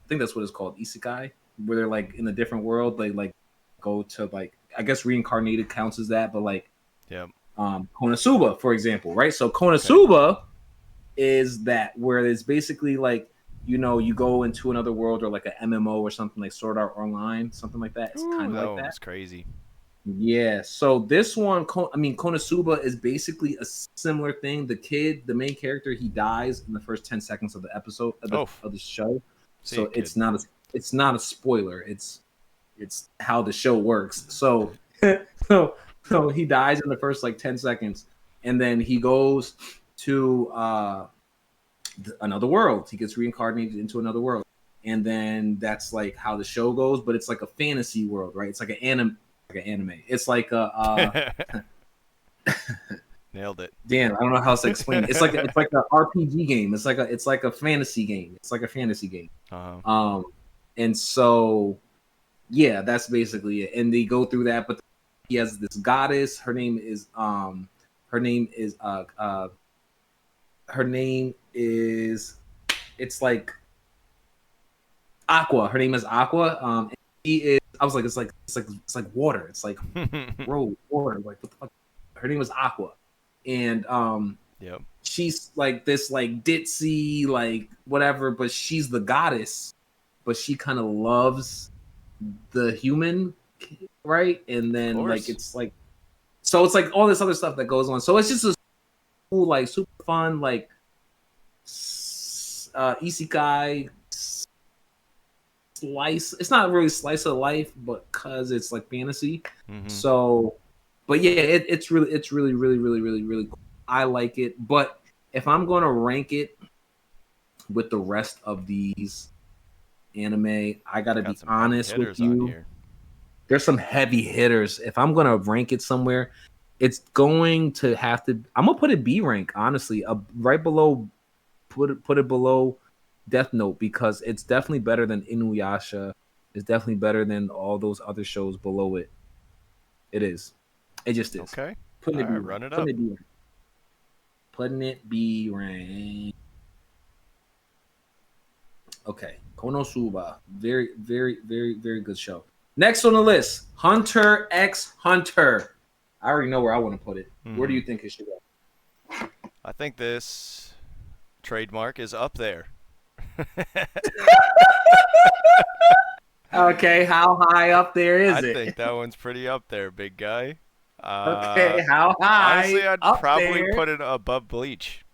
I think that's what it's called, isekai, where they're like in a different world. They like go to like I guess reincarnated counts as that, but like Yep. Konosuba, for example, right? So Okay. Konosuba is that where it's basically like you go into another world or like an MMO or something like Sword Art Online, something like that. It's Ooh, kind of that like one that. was crazy. Yeah. So this one, Konosuba is basically a similar thing. The main character, he dies in the first 10 seconds of the episode Oh, of the show. see So it, kid. it's not a spoiler. It's how the show works. So so So he dies in the first like 10 seconds, and then he goes to another world. He gets reincarnated into another world, and then that's like how the show goes. But it's like a fantasy world, right? It's like like an anime. It's like a Nailed it. damn. I don't know how else to explain it. It's like an RPG game. It's like a fantasy game. It's like a fantasy game. Uh-huh. And so yeah, that's basically it. And they go through that, but he has this goddess. Her name is her name is it's like Aqua. Her name is Aqua. And he is. I was like, it's like water. It's like bro, water. Like what the fuck? Her name is Aqua, and Yep. she's like this like ditzy like whatever, but she's the goddess. But she kind of loves the human, right? And then like it's like so it's like all this other stuff that goes on. So it's just a cool, like super fun, like isekai slice. It's not really slice of life, but because it's like fantasy. Mm-hmm. So, but yeah, it's really cool. I like it. But if I'm gonna rank it with the rest of these anime, I gotta be honest with you. There's some heavy hitters. If I'm gonna rank it somewhere, it's going to have to. I'm gonna put it B rank, honestly, right below. Put it below Death Note because it's definitely better than Inuyasha. It's definitely better than all those other shows below it. It is. It just is. Okay. Putting it B rank. Run it up. Putting it B rank. Okay, Konosuba, very good show. Next on the list, Hunter x Hunter. I already know where I want to put it. Mm-hmm. Where do you think it should go? I think this trademark is up there. Okay, how high up there is it? I think that one's pretty up there, big guy. Okay, how high? Honestly, I'd probably put it above Bleach.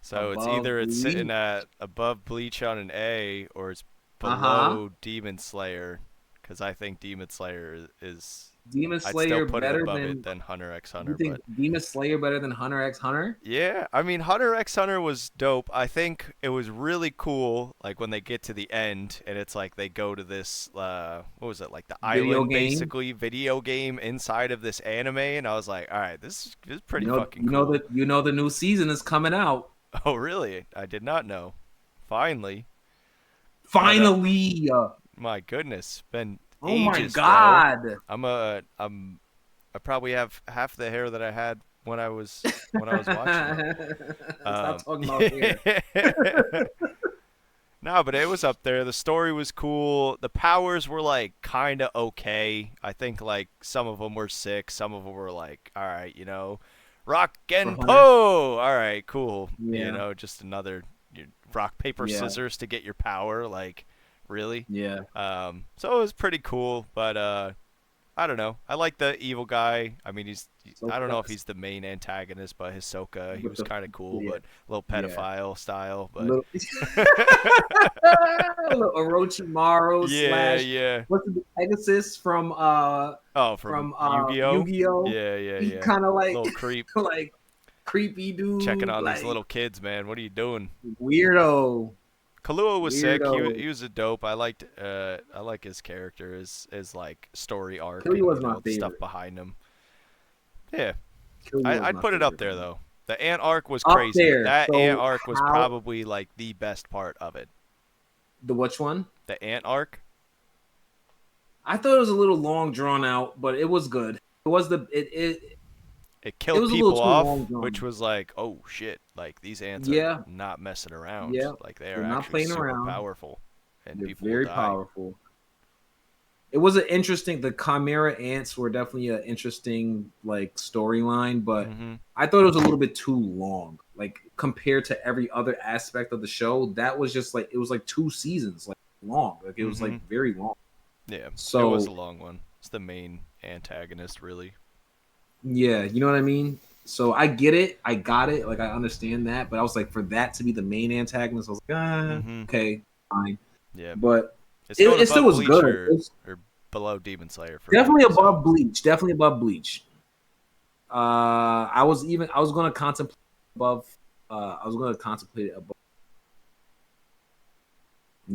So it's either it's sitting at above Bleach on an A or it's below Demon Slayer, because I think Demon Slayer is. Demon Slayer I'd still put better it above it than Hunter x Hunter. You think Demon Slayer better than Hunter x Hunter? Yeah, I mean Hunter x Hunter was dope. I think it was really cool, like when they get to the end and it's like they go to this what was it, like the island basically video game inside of this anime, and I was like, all right, this is pretty fucking cool. You know the new season is coming out. Oh really? I did not know. Finally. Finally. My goodness, been oh ages, my god! Bro. I probably have half the hair that I had when I was watching it. Stop talking about hair. No, but it was up there. The story was cool. The powers were like kind of okay. I think like some of them were sick. Some of them were like, all right, you know, rock and po. All right, cool. Yeah. You know, just another rock paper scissors to get your power. Like, really? Yeah. So it was pretty cool, but I don't know. I like the evil guy. I mean, I don't know if he's the main antagonist, but Hisoka, he was kind of cool, but a little pedophile style. But little Orochimaru / what's the Pegasus from Yu-Gi-Oh? Yu-Gi-Oh? Yeah. He kind of like little creep, like creepy dude. Checking on these little kids, man. What are you doing? Weirdo. Kahlua was sick. He was a dope. I like his character, his like story arc, and, was my favorite. Stuff behind him. Yeah, I'd put it up there though. The ant arc was crazy. That ant arc was probably like the best part of it. The which one? The ant arc. I thought it was a little long drawn out, but it was good. It was It killed people off, which was like, oh shit! Like these ants are not messing around. Yeah, like they're actually super powerful, and they're people very powerful. It was an interesting. The Chimera ants were definitely an interesting like storyline, but I thought it was a little bit too long. Like compared to every other aspect of the show, that was just like it was like 2 seasons, like long. Like it was like very long. Yeah, so it was a long one. It's the main antagonist, really. Yeah, you know what I mean? So I get it. I got it. Like, I understand that. But I was like, for that to be the main antagonist, I was like, okay, fine. Yeah. But it still was good. Or below Demon Slayer for me. Definitely So above Bleach. Definitely above Bleach. I was gonna contemplate above. I was gonna contemplate it above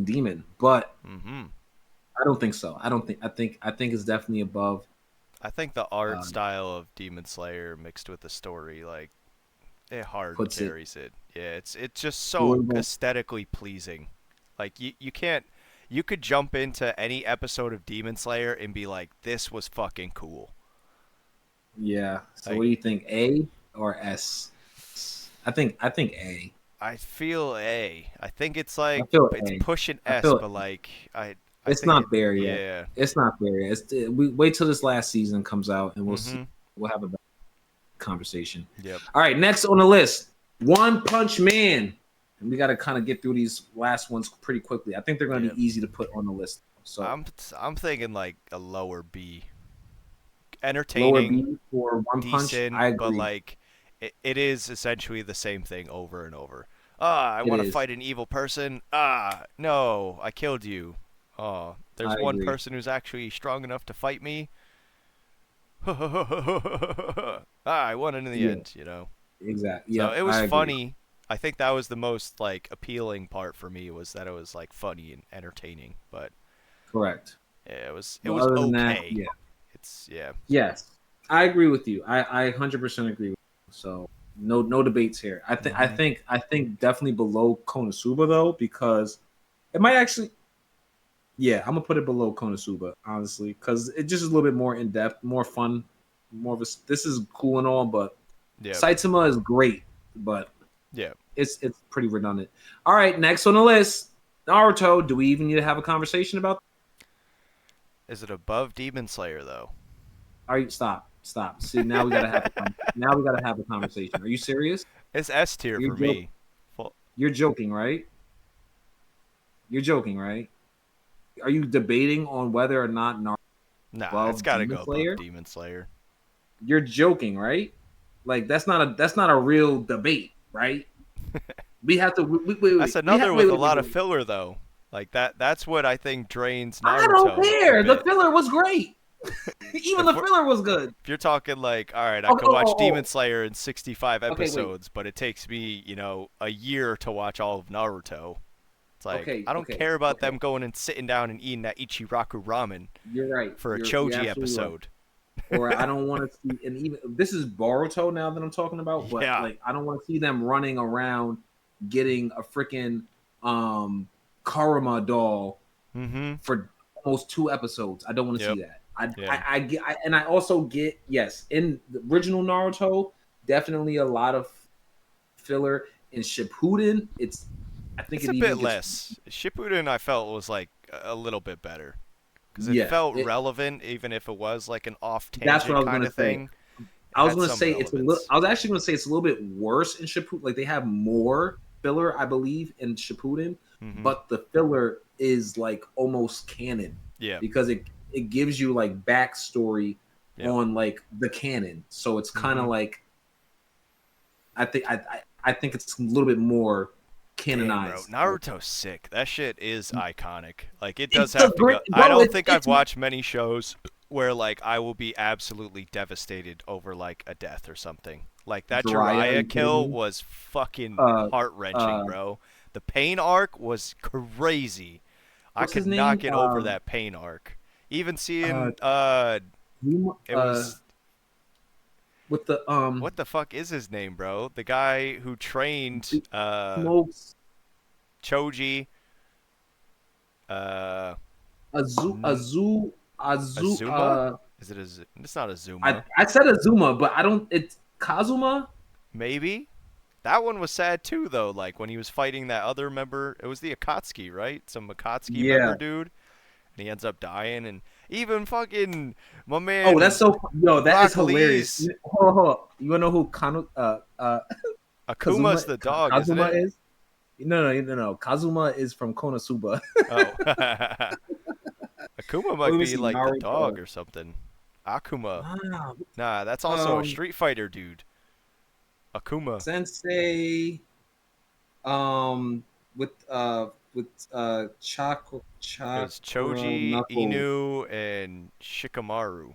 Demon, but hmm I don't think so. I think it's definitely above. I think the art Uh, style of Demon Slayer mixed with the story, like, it hard puts it. carries it. Yeah, it's just We're so going, aesthetically pleasing. Like you can't you could jump into any episode of Demon Slayer and be like, this was fucking cool. yeah. So Like what do you think? A or S? I think A. I feel A. I think it's I like feel it's A. pushing I S, feel but like I it's think not it there yet. yeah. It's not there yet. We wait till this last season comes out and we'll see. Mhm. We'll have a conversation. Yep. All right, next on the list, One Punch Man. And we got to kind of get through these last ones pretty quickly. I think they're going to Yep. be easy to put on the list. So I'm thinking like a lower B. lower Entertaining, B for One Punch. decent, I but agree. like it is essentially the same thing over and over. Ah, I It want to is. fight an evil person. Ah, no, I killed you. Oh, I there's one agree. person who's actually strong enough to fight me. Ah, I won in the Yeah, end, you know. exactly. So Yep, it was I agree. funny. I think that was the most like appealing part for me was that it was like funny and entertaining. But Correct. yeah, it But was other than that, okay. yeah. It's yeah. Yes. I agree with you. I 100% agree with you. So no debates here. Mhm. I think definitely below Konosuba though, because it might actually yeah, I'm gonna put it below Konosuba, honestly, because it just is a little bit more in depth, more fun, more of a. This is cool and all, but Yep. Saitama is great, but Yep. it's pretty redundant. All right, next on the list, Naruto. Do we even need to have a conversation about? Is it above Demon Slayer though? Are you stop? See, now we gotta have now we gotta have a conversation. Are you serious? It's S tier You're for joking. me. Full. You're joking, right? You're joking, right? Are you debating on whether or not Naruto is Nah, it's above got to Demon go above Slayer? Demon Slayer. You're joking, right? Like that's not a real debate, right? We have to That's we have another with a wait, lot of wait. filler though. Like that's what I think drains I don't Naruto a care. The bit. filler was great. Even the If we're filler was good. if you're talking like, all right, I Oh, could oh, watch Demon oh, Slayer in 65 oh. Okay, wait. episodes, but it takes me, a year to watch all of Naruto. It's like I don't care about Okay. them going and sitting down and eating that Ichiraku ramen You're right. for a You're Choji absolutely right. episode. Or I don't want to see, and even this is Boruto now that I'm talking about, but Yeah. like I don't want to see them running around getting a freaking Karama doll Mm-hmm. for almost 2 episodes. I don't want to Yep. see that. Yeah. I get, and I also get yes in the original Naruto, definitely a lot of filler. In Shippuden, I think It's it a bit even gets less. Shippuden I felt was like a little bit better because it yeah. felt relevant even if it was like an off That's what I tangent was kind gonna of say. thing. It I was had gonna some say it's a little. relevance. I was actually gonna say it's a little bit worse in Shippuden. Like they have more filler, I believe, in Shippuden, Mm-hmm. but the filler is like almost canon Yeah. because it gives you like backstory Yep. on like the canon. So it's kind Mm-hmm. of like I think it's a little bit more Dang, bro. canonized. Like Naruto's sick. That shit is iconic. Like, it does it's a have to great go. I bro. don't think I've watched many shows where, like, I will be absolutely devastated over, like, a death or something. Like, that Jiraiya. Are Jiraiya you kidding kill me? was fucking Uh, heart wrenching, uh, bro. The pain arc was crazy. I what's his could not name? get over that pain arc. Even Uh, seeing, Yuma- it was. with the What the fuck is his name, bro? The guy who trained, smokes Choji, uh, Azu Azu Azu Azuma? Is it It's not Azuma. I said Azuma, but I don't it's Kazuma? Maybe. That one was sad too, though. Like when he was fighting that other member, it was the Akatsuki, right? Some Akatsuki Yeah. member dude, and he ends up dying. And even fucking my Oh, that's man so yo, that is Rock hilarious. Lee's Hold on. You wanna know who Akuma's the dog, isn't Kazuma it? is? No. Kazuma is from Konosuba. Oh, Akuma Oh, might let me be see. like the dog Naruto. or something. Akuma. Ah, Nah, that's also a um Street Fighter dude. Akuma. Sensei with with It was chakra Choji, knuckle Inu, and Shikamaru.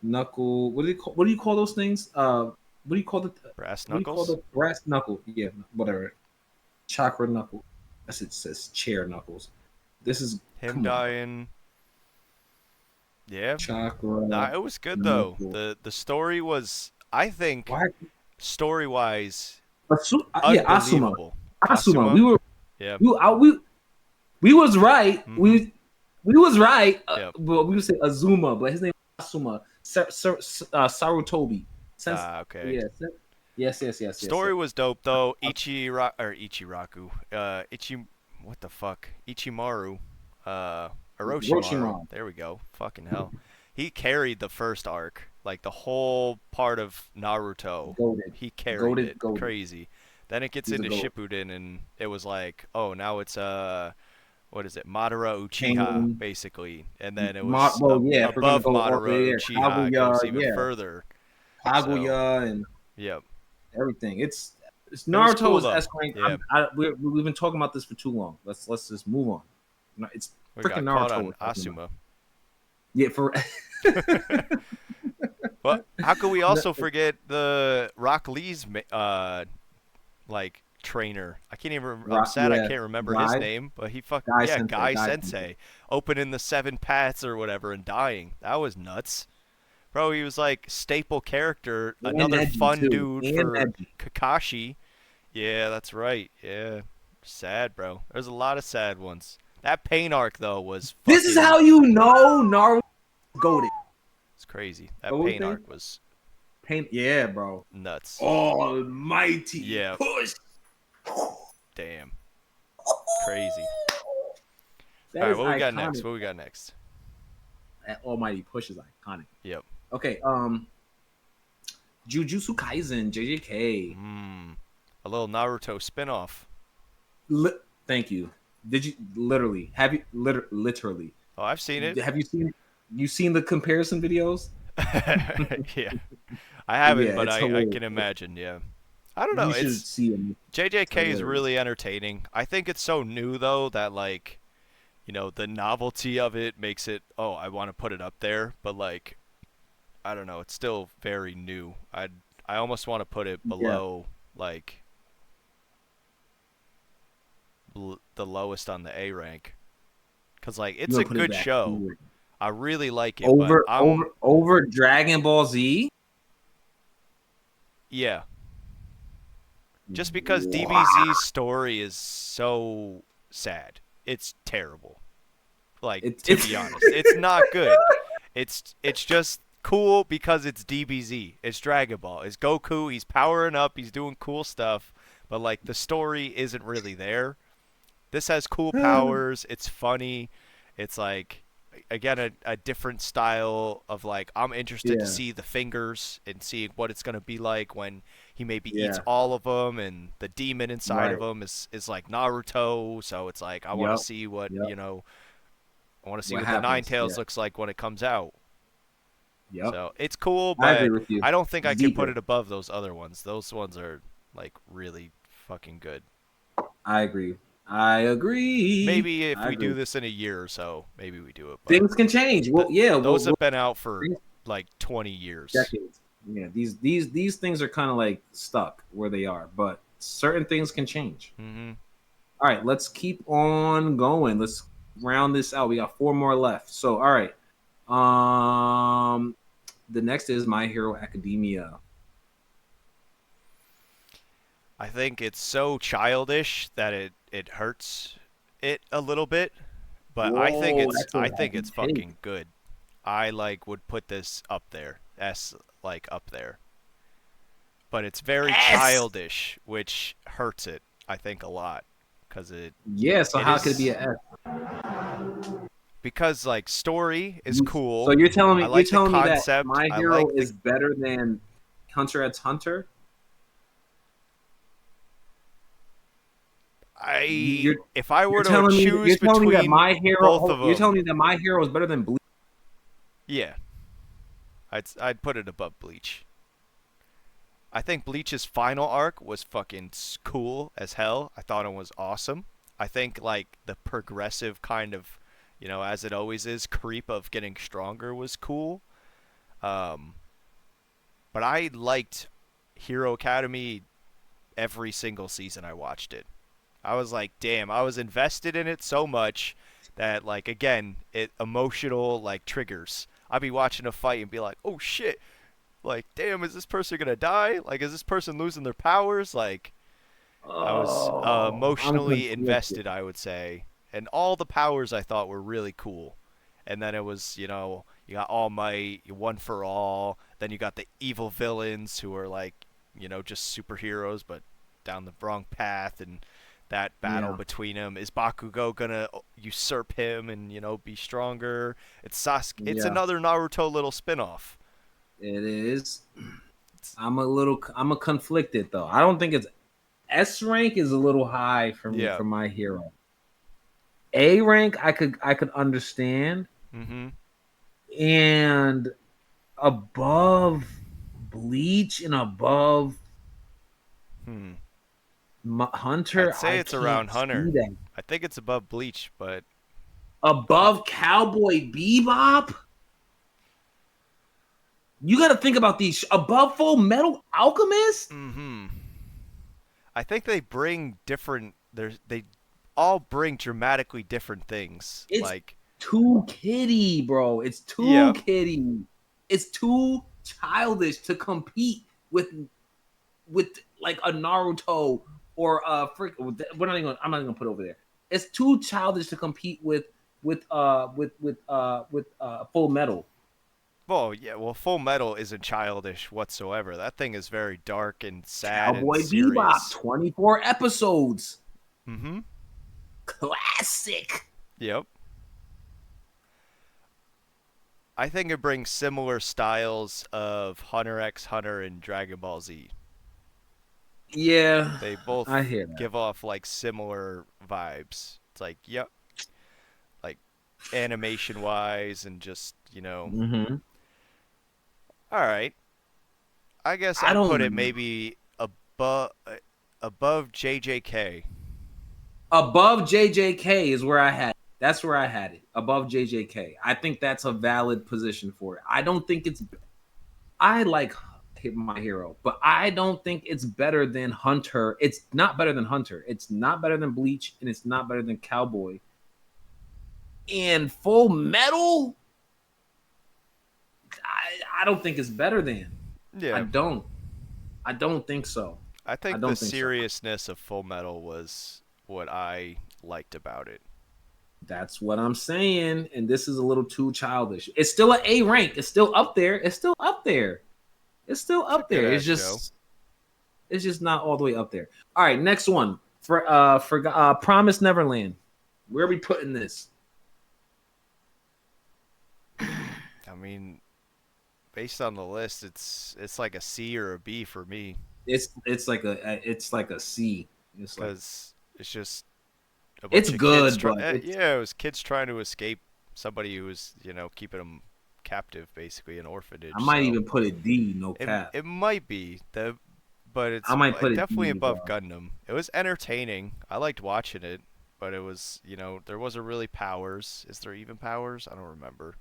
knuckle. What do you call those things? What do you call the Brass what do you call knuckles. the brass knuckle? Yeah, whatever. Chakra knuckle. That's it says chair knuckles. This is Him come on, bro. dying. Yeah. Chakra Nah, it was good though. knuckle. The story was, I think, Why? story wise, Yeah, Asuma. unbelievable. Asuma. Asuma. Yep. We was right. Mhm. We was right. Yep. But we would say Azuma, but his name is Asuma. Sarutobi. Sense. Ah, okay. Yeah. Yes. Story was dope though. Ichiraku. What the fuck? Ichimaru. Uh, Orochimaru. Orochimaru. There we go. Fucking hell. He carried the first arc, like the whole part of Naruto. Goaded. He carried Goaded. it Goaded. crazy. Then it gets He's a into goat. Shippuden, and it was like, oh, now it's what is it? Madara Uchiha, Pain. basically, and then it was Well, yeah. If we're gonna above go all the Madara way there, Uchiha, it goes Kaguya. even Yeah. further. So, Kaguya and yep. everything. It's It was Naruto cool is though. S rank. Yeah. We've been talking about this for too long. Let's just move on. It's We freaking got caught Naruto on we're talking about. Asuma. Yeah, for But how could we also forget the Rock Lee's like trainer? I can't even. I'm sad I yeah, can't remember his Guy, name, but he Guy yeah, Sensei, Guy Guy Sensei. Sensei, opening the 7 paths or whatever and dying. That was nuts, bro. He was like staple character, And another edgy fun too, dude and for edgy. Kakashi. Yeah, that's right. Yeah, sad, bro. There's a lot of sad ones. That pain arc though was This is fucking. how you know Naruto goaded. It's crazy. What That was pain it? arc was Pain, yeah, bro. nuts. Almighty Yeah, push. damn. Crazy. That All right, is what we got next? iconic. What we got next? That Almighty push is iconic. Yep. Okay, Jujutsu Kaisen, JJK. A little Naruto spinoff. Thank you. Did you literally have you literally? Oh, I've seen it. Have you seen the comparison videos? Yeah, I haven't, Yeah, but it's I hilarious. can imagine. Yeah, I don't know. You should It's see them. JJK is really entertaining. I think it's so new though that like, the novelty of it makes it. Oh, I want to put it up there, but like, I don't know. It's still very new. I almost want to put it below like the lowest on the A rank, cause like it's a good show. I really like it. Over Dragon Ball Z. Yeah. Just because DBZ's story is so sad. It's terrible. Like, to be honest, it's not good. It's just cool because it's DBZ. It's Dragon Ball. It's Goku. He's powering up. He's doing cool stuff. But like the story isn't really there. This has cool powers. It's funny. It's like again a different style of like I'm interested to see the fingers and see what it's gonna be like when he maybe eats all of them and the demon inside of him is like Naruto. So it's like I want to see what I want to see what the Nine Tails looks like when it comes out. Yep. So it's cool, I but agree with you. I don't think I can put it above those other ones. Those ones are like really fucking good. I agree. Maybe if we do this in a year or so, maybe we do it. But things can change. Well, yeah, those have been out for like 20 years. Decades. Yeah, these things are kind of like stuck where they are, but certain things can change. Mm-hmm. All right, let's keep on going. Let's round this out. We got 4 more left. So, all right. The next is My Hero Academia. I think it's so childish that it hurts it a little bit, but I think it's fucking good. I like would put this up there. Up there. But it's very childish, which hurts it, I think, a lot cuz it so how could it be an S? Because like story is cool. So you're telling me me that My Hero is better than Hunter x Hunter? If I were to choose between both of them, you're telling me that My Hero is better than Bleach? Yeah, I'd put it above Bleach. I think Bleach's final arc was fucking cool as hell. I thought it was awesome. I think like the progressive kind of, as it always is, creep of getting stronger was cool. Um, but I liked Hero Academy every single season I watched it. I was like, damn, I was invested in it so much that like again, it emotional like triggers. I'd be watching a fight and be like, oh shit, like damn, is this person gonna die? Like, is this person losing their powers? Like, I was Oh, I'm emotionally conflicted. invested, I would say, and all the powers I thought were really cool. And then it was, you got All Might, One for All. Then you got the evil villains who are like, just superheroes, but down the wrong path. And that battle Yeah, between them, is Bakugo gonna usurp him and be stronger? It's Sasuke. It's yeah, another Naruto little spin-off. it is. It's, I'm a conflicted though. I don't think it's S rank is a little high for me yeah. for my hero. A rank I could understand, Mm-hmm. and above Bleach and above Hmm. I'd Hunter, say I it's around can't Hunter. see that. I think it's above Bleach, but Above Cowboy Bebop, you got to think about these. Above Full Metal Alchemist, mm-hmm. I think they bring different. They all bring dramatically different things. it's Like, too kiddie, bro. It's too yeah, kiddie. It's too childish to compete with like a Naruto or we're not even gonna, I'm not even gonna put it over there. It's too childish to compete with Full Metal. well, yeah, well, Full Metal isn't childish whatsoever. That thing is very dark and sad and Cowboy Bebop, serious. 24 episodes. Mm-hmm. Classic. Yep. I think it brings similar styles of Hunter x Hunter and Dragon Ball Z. Yeah, They I both hear that. give off like similar vibes. It's like, yep, like animation wise and just, Hmm. all right. I guess I I'd put it don't know. maybe above JJK. Above JJK is where I had it. That's where I had it. Above JJK. I think that's a valid position for it. I don't think it's I like My Hero, but I don't think it's better than Hunter. It's not better than Hunter. It's not better than Bleach, and it's not better than Cowboy. And Full Metal, I don't think it's better than. I Yeah, don't. I don't think so. I I think the don't think so. seriousness of Full Metal was what I liked about it. That's what I'm saying. And this is a little too childish. It's still an A rank. It's still up there. It's still up there. It's still It's a up good there. ass show. It's just not all the way up there. All right, next one. For Promise Neverland. Where are we putting this? I mean, based on the list, it's like a C or a B for me It's like a C. It's like because it's just a it's bunch of kids. good, but it's Yeah, it was kids trying to escape somebody who was keeping them captive, basically an I orphanage. might So even put it D, no it cap. it might be but I it's might put it definitely D, above bro. Gundam. It was entertaining. I liked watching it, but it was there wasn't really powers. Is there even powers? I don't remember.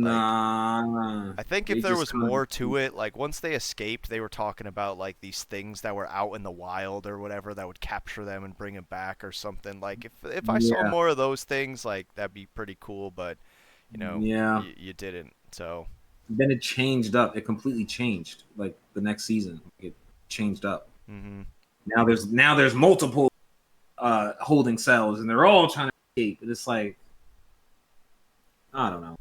Like Nah, I think if they there just was kind more of to it, like once they escaped, they were talking about like these things that were out in the wild or whatever that would capture them and bring them back or something. Like if I saw yeah, more of those things, like that'd be pretty cool. But yeah. you didn't. So Then it changed up. It completely changed. Like the next season, it changed up. hmm Now there's multiple holding cells, and they're all trying to escape. And it's like I don't know.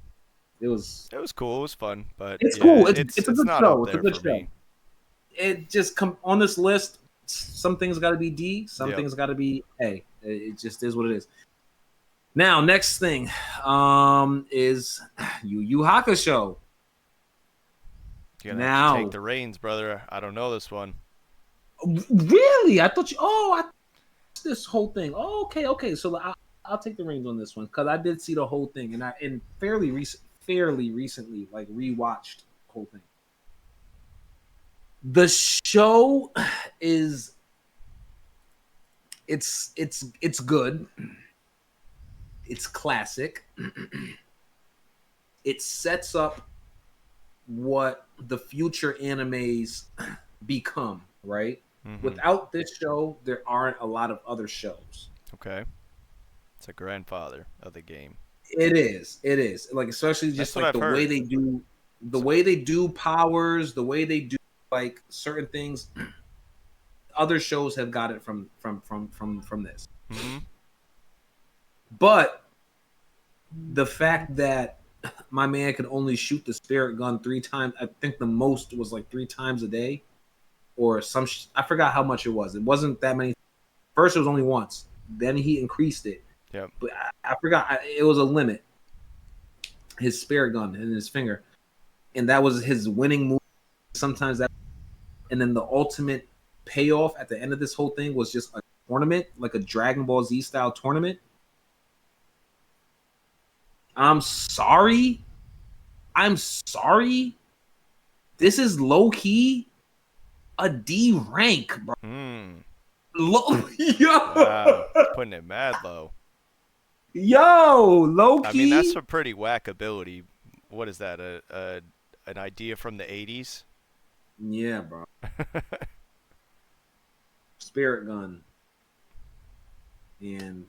It was. it was cool. It was fun. But It's yeah, cool. It's a it's good not show. up It's a there good for show. me. It just come on this list. Some things got to be D. Some Yep. things got to be A. It just is what it is. Now, next thing is Yu Yu Hakusho. You're gonna have to take Now, the reins, brother. I don't know this one. really, I thought you. Oh, I this whole thing. Oh, okay, okay. So I'll take the reins on this one because I did see the whole thing, and fairly recently, like rewatched the whole thing. The show is It's good. It's classic. It sets up what the future animes become, right? Mm-hmm. Without this show, there aren't a lot of other shows. Okay. It's a grandfather of the game. It is. It is. Like especially That's just what like I've heard. the So, way they do powers, the way they do like certain things. Other shows have got it from this. mm-hmm. But the fact that my man could only shoot the spirit gun 3 times, I think the most was like 3 times a day, or some. I forgot how much it was. It wasn't that many. First, it was only once. Then he increased it, Yep. but I forgot. It was a limit. His spirit gun in his finger, and that was his winning move. Sometimes that, and then the ultimate payoff at the end of this whole thing was just a tournament, like a Dragon Ball Z style tournament. I'm sorry. I'm sorry. This is low key a D rank, bro. Hmm. Low, yo, Wow. He's putting it mad low. yo, low I mean, that's key. a pretty whack ability. What is that? An idea from the 80s? Yeah, bro. Spirit gun, and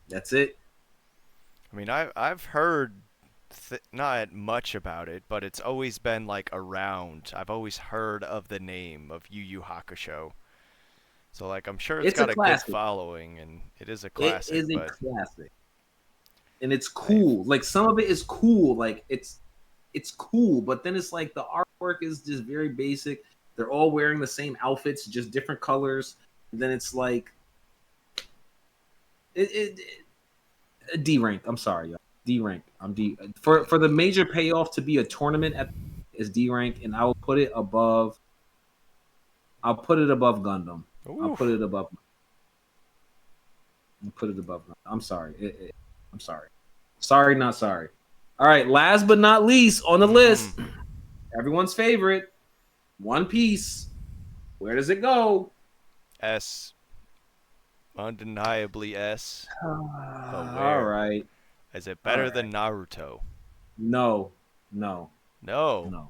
that's it. I mean, I've heard not much about it, but it's always been like around. I've always heard of the name of Yu Yu Hakusho. So like I'm sure it's It's a got a good classic. following and it is a It classic, is a but classic, and it's I cool. Like some of it is cool. Like it's cool, but then it's like the artwork is just very basic. They're all wearing the same outfits, just different colors. And then it's like D rank. I'm sorry, y'all. D rank. I'm D for the major payoff to be a tournament at is D rank, and I will put it above. I'll put it above Gundam. I'll put oof. it above. I'll put it above Gundam. I'm sorry. I'm sorry. Sorry, not sorry. All right. Last but not least on the Mhm. list, everyone's favorite, One Piece. Where does it go? S, undeniably S, but All where? right. Is it All better right. than Naruto? No. No. No. No.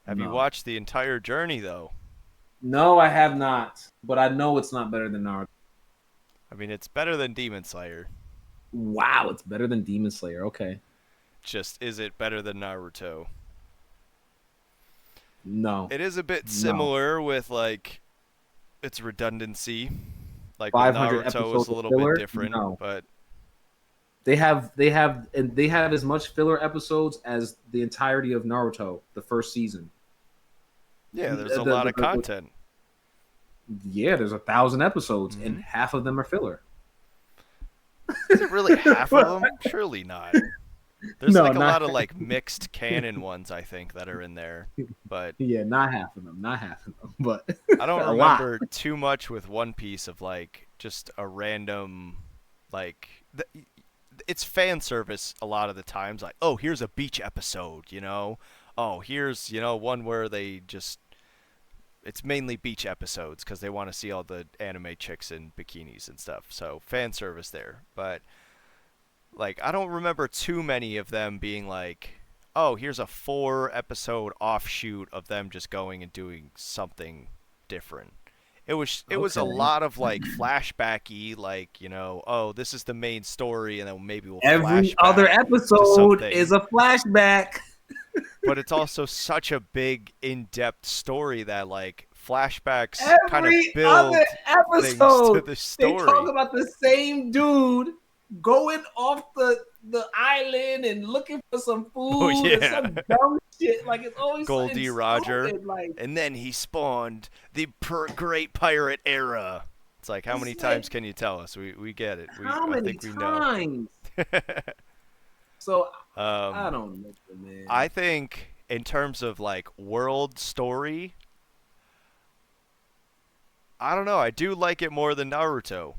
Have you No. watched the entire journey though? No, I have not. But I know it's not better than Naruto. I mean, it's better than Demon Slayer. Wow, it's better than Demon Slayer. Okay. Just is it better than Naruto? No. It is a bit No. similar with like its redundancy. Like with 500 Naruto is episodes a of little bit filler? different, No. but They have as much filler episodes as the entirety of Naruto, the first season. yeah, there's a lot of The content. yeah, there's 1,000 episodes, and Hmm. half of them are filler. Is it really half of them? Surely not. There's No, like a lot not of like mixed canon ones I think that are in there, but yeah, not half of them, not half of them, but I don't a lot. remember too much with One Piece of like just a random like it's fan service a lot of the times like oh here's a beach episode, you know. Oh, here's, you know, one where they just it's mainly beach episodes because they want to see all the anime chicks in bikinis and stuff. So fan service there. But like I don't remember too many of them being like, "Oh, here's a 4 episode offshoot of them just going and doing something different." It was a Okay. lot of like flashbacky, like, you know, oh, this is the main story and then maybe we'll Every flash other back to episode is something. a flashback. But it's also such a big in-depth story that like flashbacks kind of Every other build things to episode, the they talk story. about the same dude going off the island and looking for some Oh food and yeah. some dumb shit. Like it's always something Goldie Roger, stupid. Like and then he spawned the great pirate era. It's like how many it's times like can you tell us? We get it. how I many think we know. times? So I um, don't know, man. I think in terms of like world story, I don't know. I do like it more than Naruto,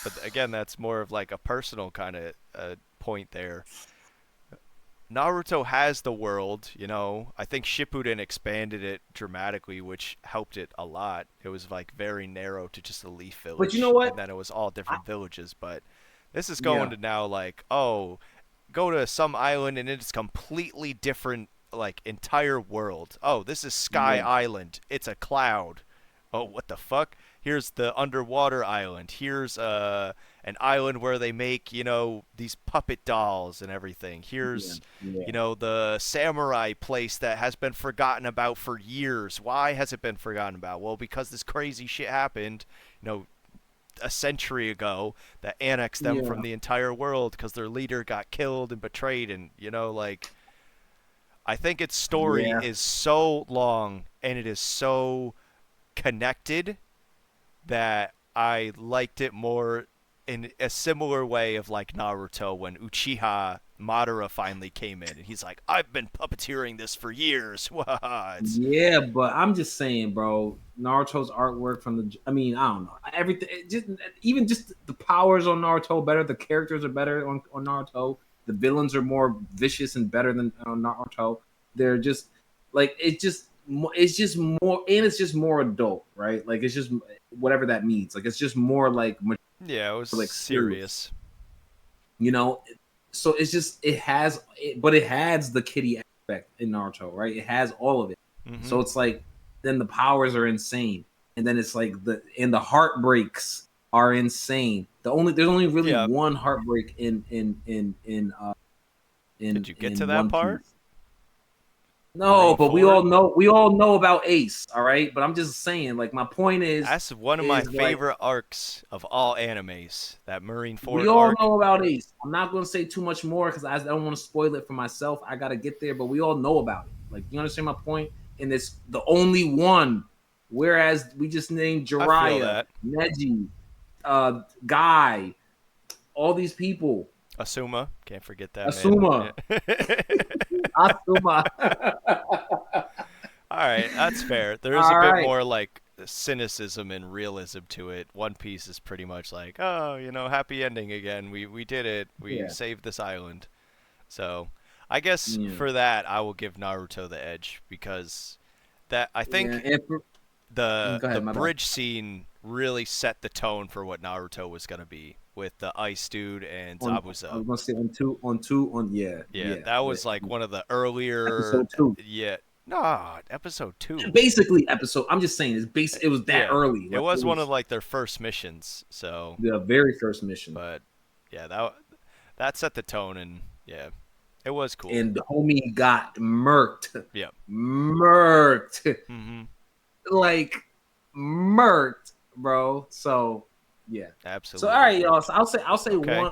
but again, that's more of like a personal kind of point there. Naruto has the world, you know. I think Shippuden expanded it dramatically, which helped it a lot. It was like very narrow to just a Leaf But you know Village, what? and then it was all I, different villages. But this is going yeah, to now like, oh, go to some island and it's completely different, like entire world. Oh, this is Sky yeah, Island. It's a cloud. Oh, what the fuck? Here's the underwater island. Here's an island where they make, you know, these puppet dolls and everything. yeah, Here's, yeah, you know, the samurai place that has been forgotten about for years. Why has it been forgotten about? Well, because this crazy shit happened, you know, a century ago that annexed them yeah, from the entire world because their leader got killed and betrayed. And, you know, like, I think its story yeah, is so long and it is so connected that I liked it more in a similar way of like Naruto when Uchiha Madara finally came in and he's like, I've been puppeteering this for years. What? yeah. But I'm just saying, bro. Naruto's artwork from the. I mean, I don't know. Everything. Just even just the powers on Naruto better. The characters are better on Naruto. The villains are more vicious and better than on Naruto. They're just like it's just more, and it's just more adult, right? Like it's just whatever that means. Like it's just more like Yeah, it was like serious, serious. you know. So it's just but it has the kitty aspect in Naruto, right? It has all of it. Mm-hmm. So it's like then the powers are insane, and then it's like the heartbreaks are insane. There's only really Yeah. one heartbreak Did you get to in that One part? Piece. No, but Marineford? we all know about Ace, all right? But I'm just saying, like my point That's one of my is like favorite arcs of all animes. That we Marineford all arc. know about Ace. I'm not going to say too much more because I don't want to spoil it for myself. I got to get there, but we all know about it. Like, you understand my point? And it's the only one. Whereas we just named I feel Jiraiya, that. Neji, Guy, all these people, Asuma. Can't forget that man. Asuma, Yeah. Asuma. All right, that's fair. There is a All bit right. more like cynicism and realism to it. One Piece is pretty much like, oh, you know, happy ending again. We did it. We Yeah. saved this island. So, I guess Yeah. for that, I will give Naruto the edge because that I Yeah. think And for, the go the ahead, my bad. bridge scene really set the tone for what Naruto was gonna be with the Ice Dude and I Zabuza. was gonna say on yeah, Yeah, yeah, that was like one of the earlier. episode two. Yeah, no, episode 2. Basically episode. I'm just saying it's base. It was that Yeah, early. it Like it was one of was like their first missions. So, the very first mission, but yeah, that set the tone, and yeah, it was cool. and the homie got murked, Yeah. murked, Mhm. like murked, bro. So yeah. So all Absolutely. right, y'all. So I'll say Okay.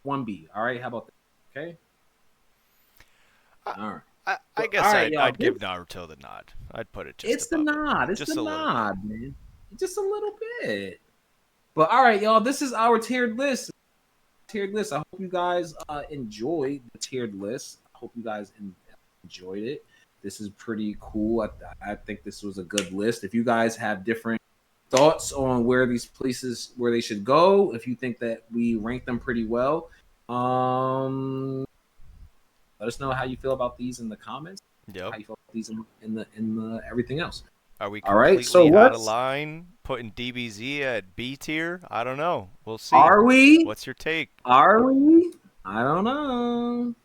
one B. All right, how about that? Okay. I, All right. I So all guess right, y'all. I'd give Naruto the nod. I'd put it just It's the above it, nod. It's the just a little bit. nod, man. Just a little bit. But all right, y'all. This is our tiered list. Tiered list. I hope you guys enjoyed the tiered list. I hope you guys enjoyed it. This is pretty cool. I think this was a good list. If you guys have different thoughts on where these places where they should go, if you think that we rank them pretty well, let us know how you feel about these in the comments. Yep. How you feel about these in the everything else. Are we All right. So completely out of let's line putting DBZ at B tier? I don't know. We'll see. are we? What's your take? Are we? I don't know.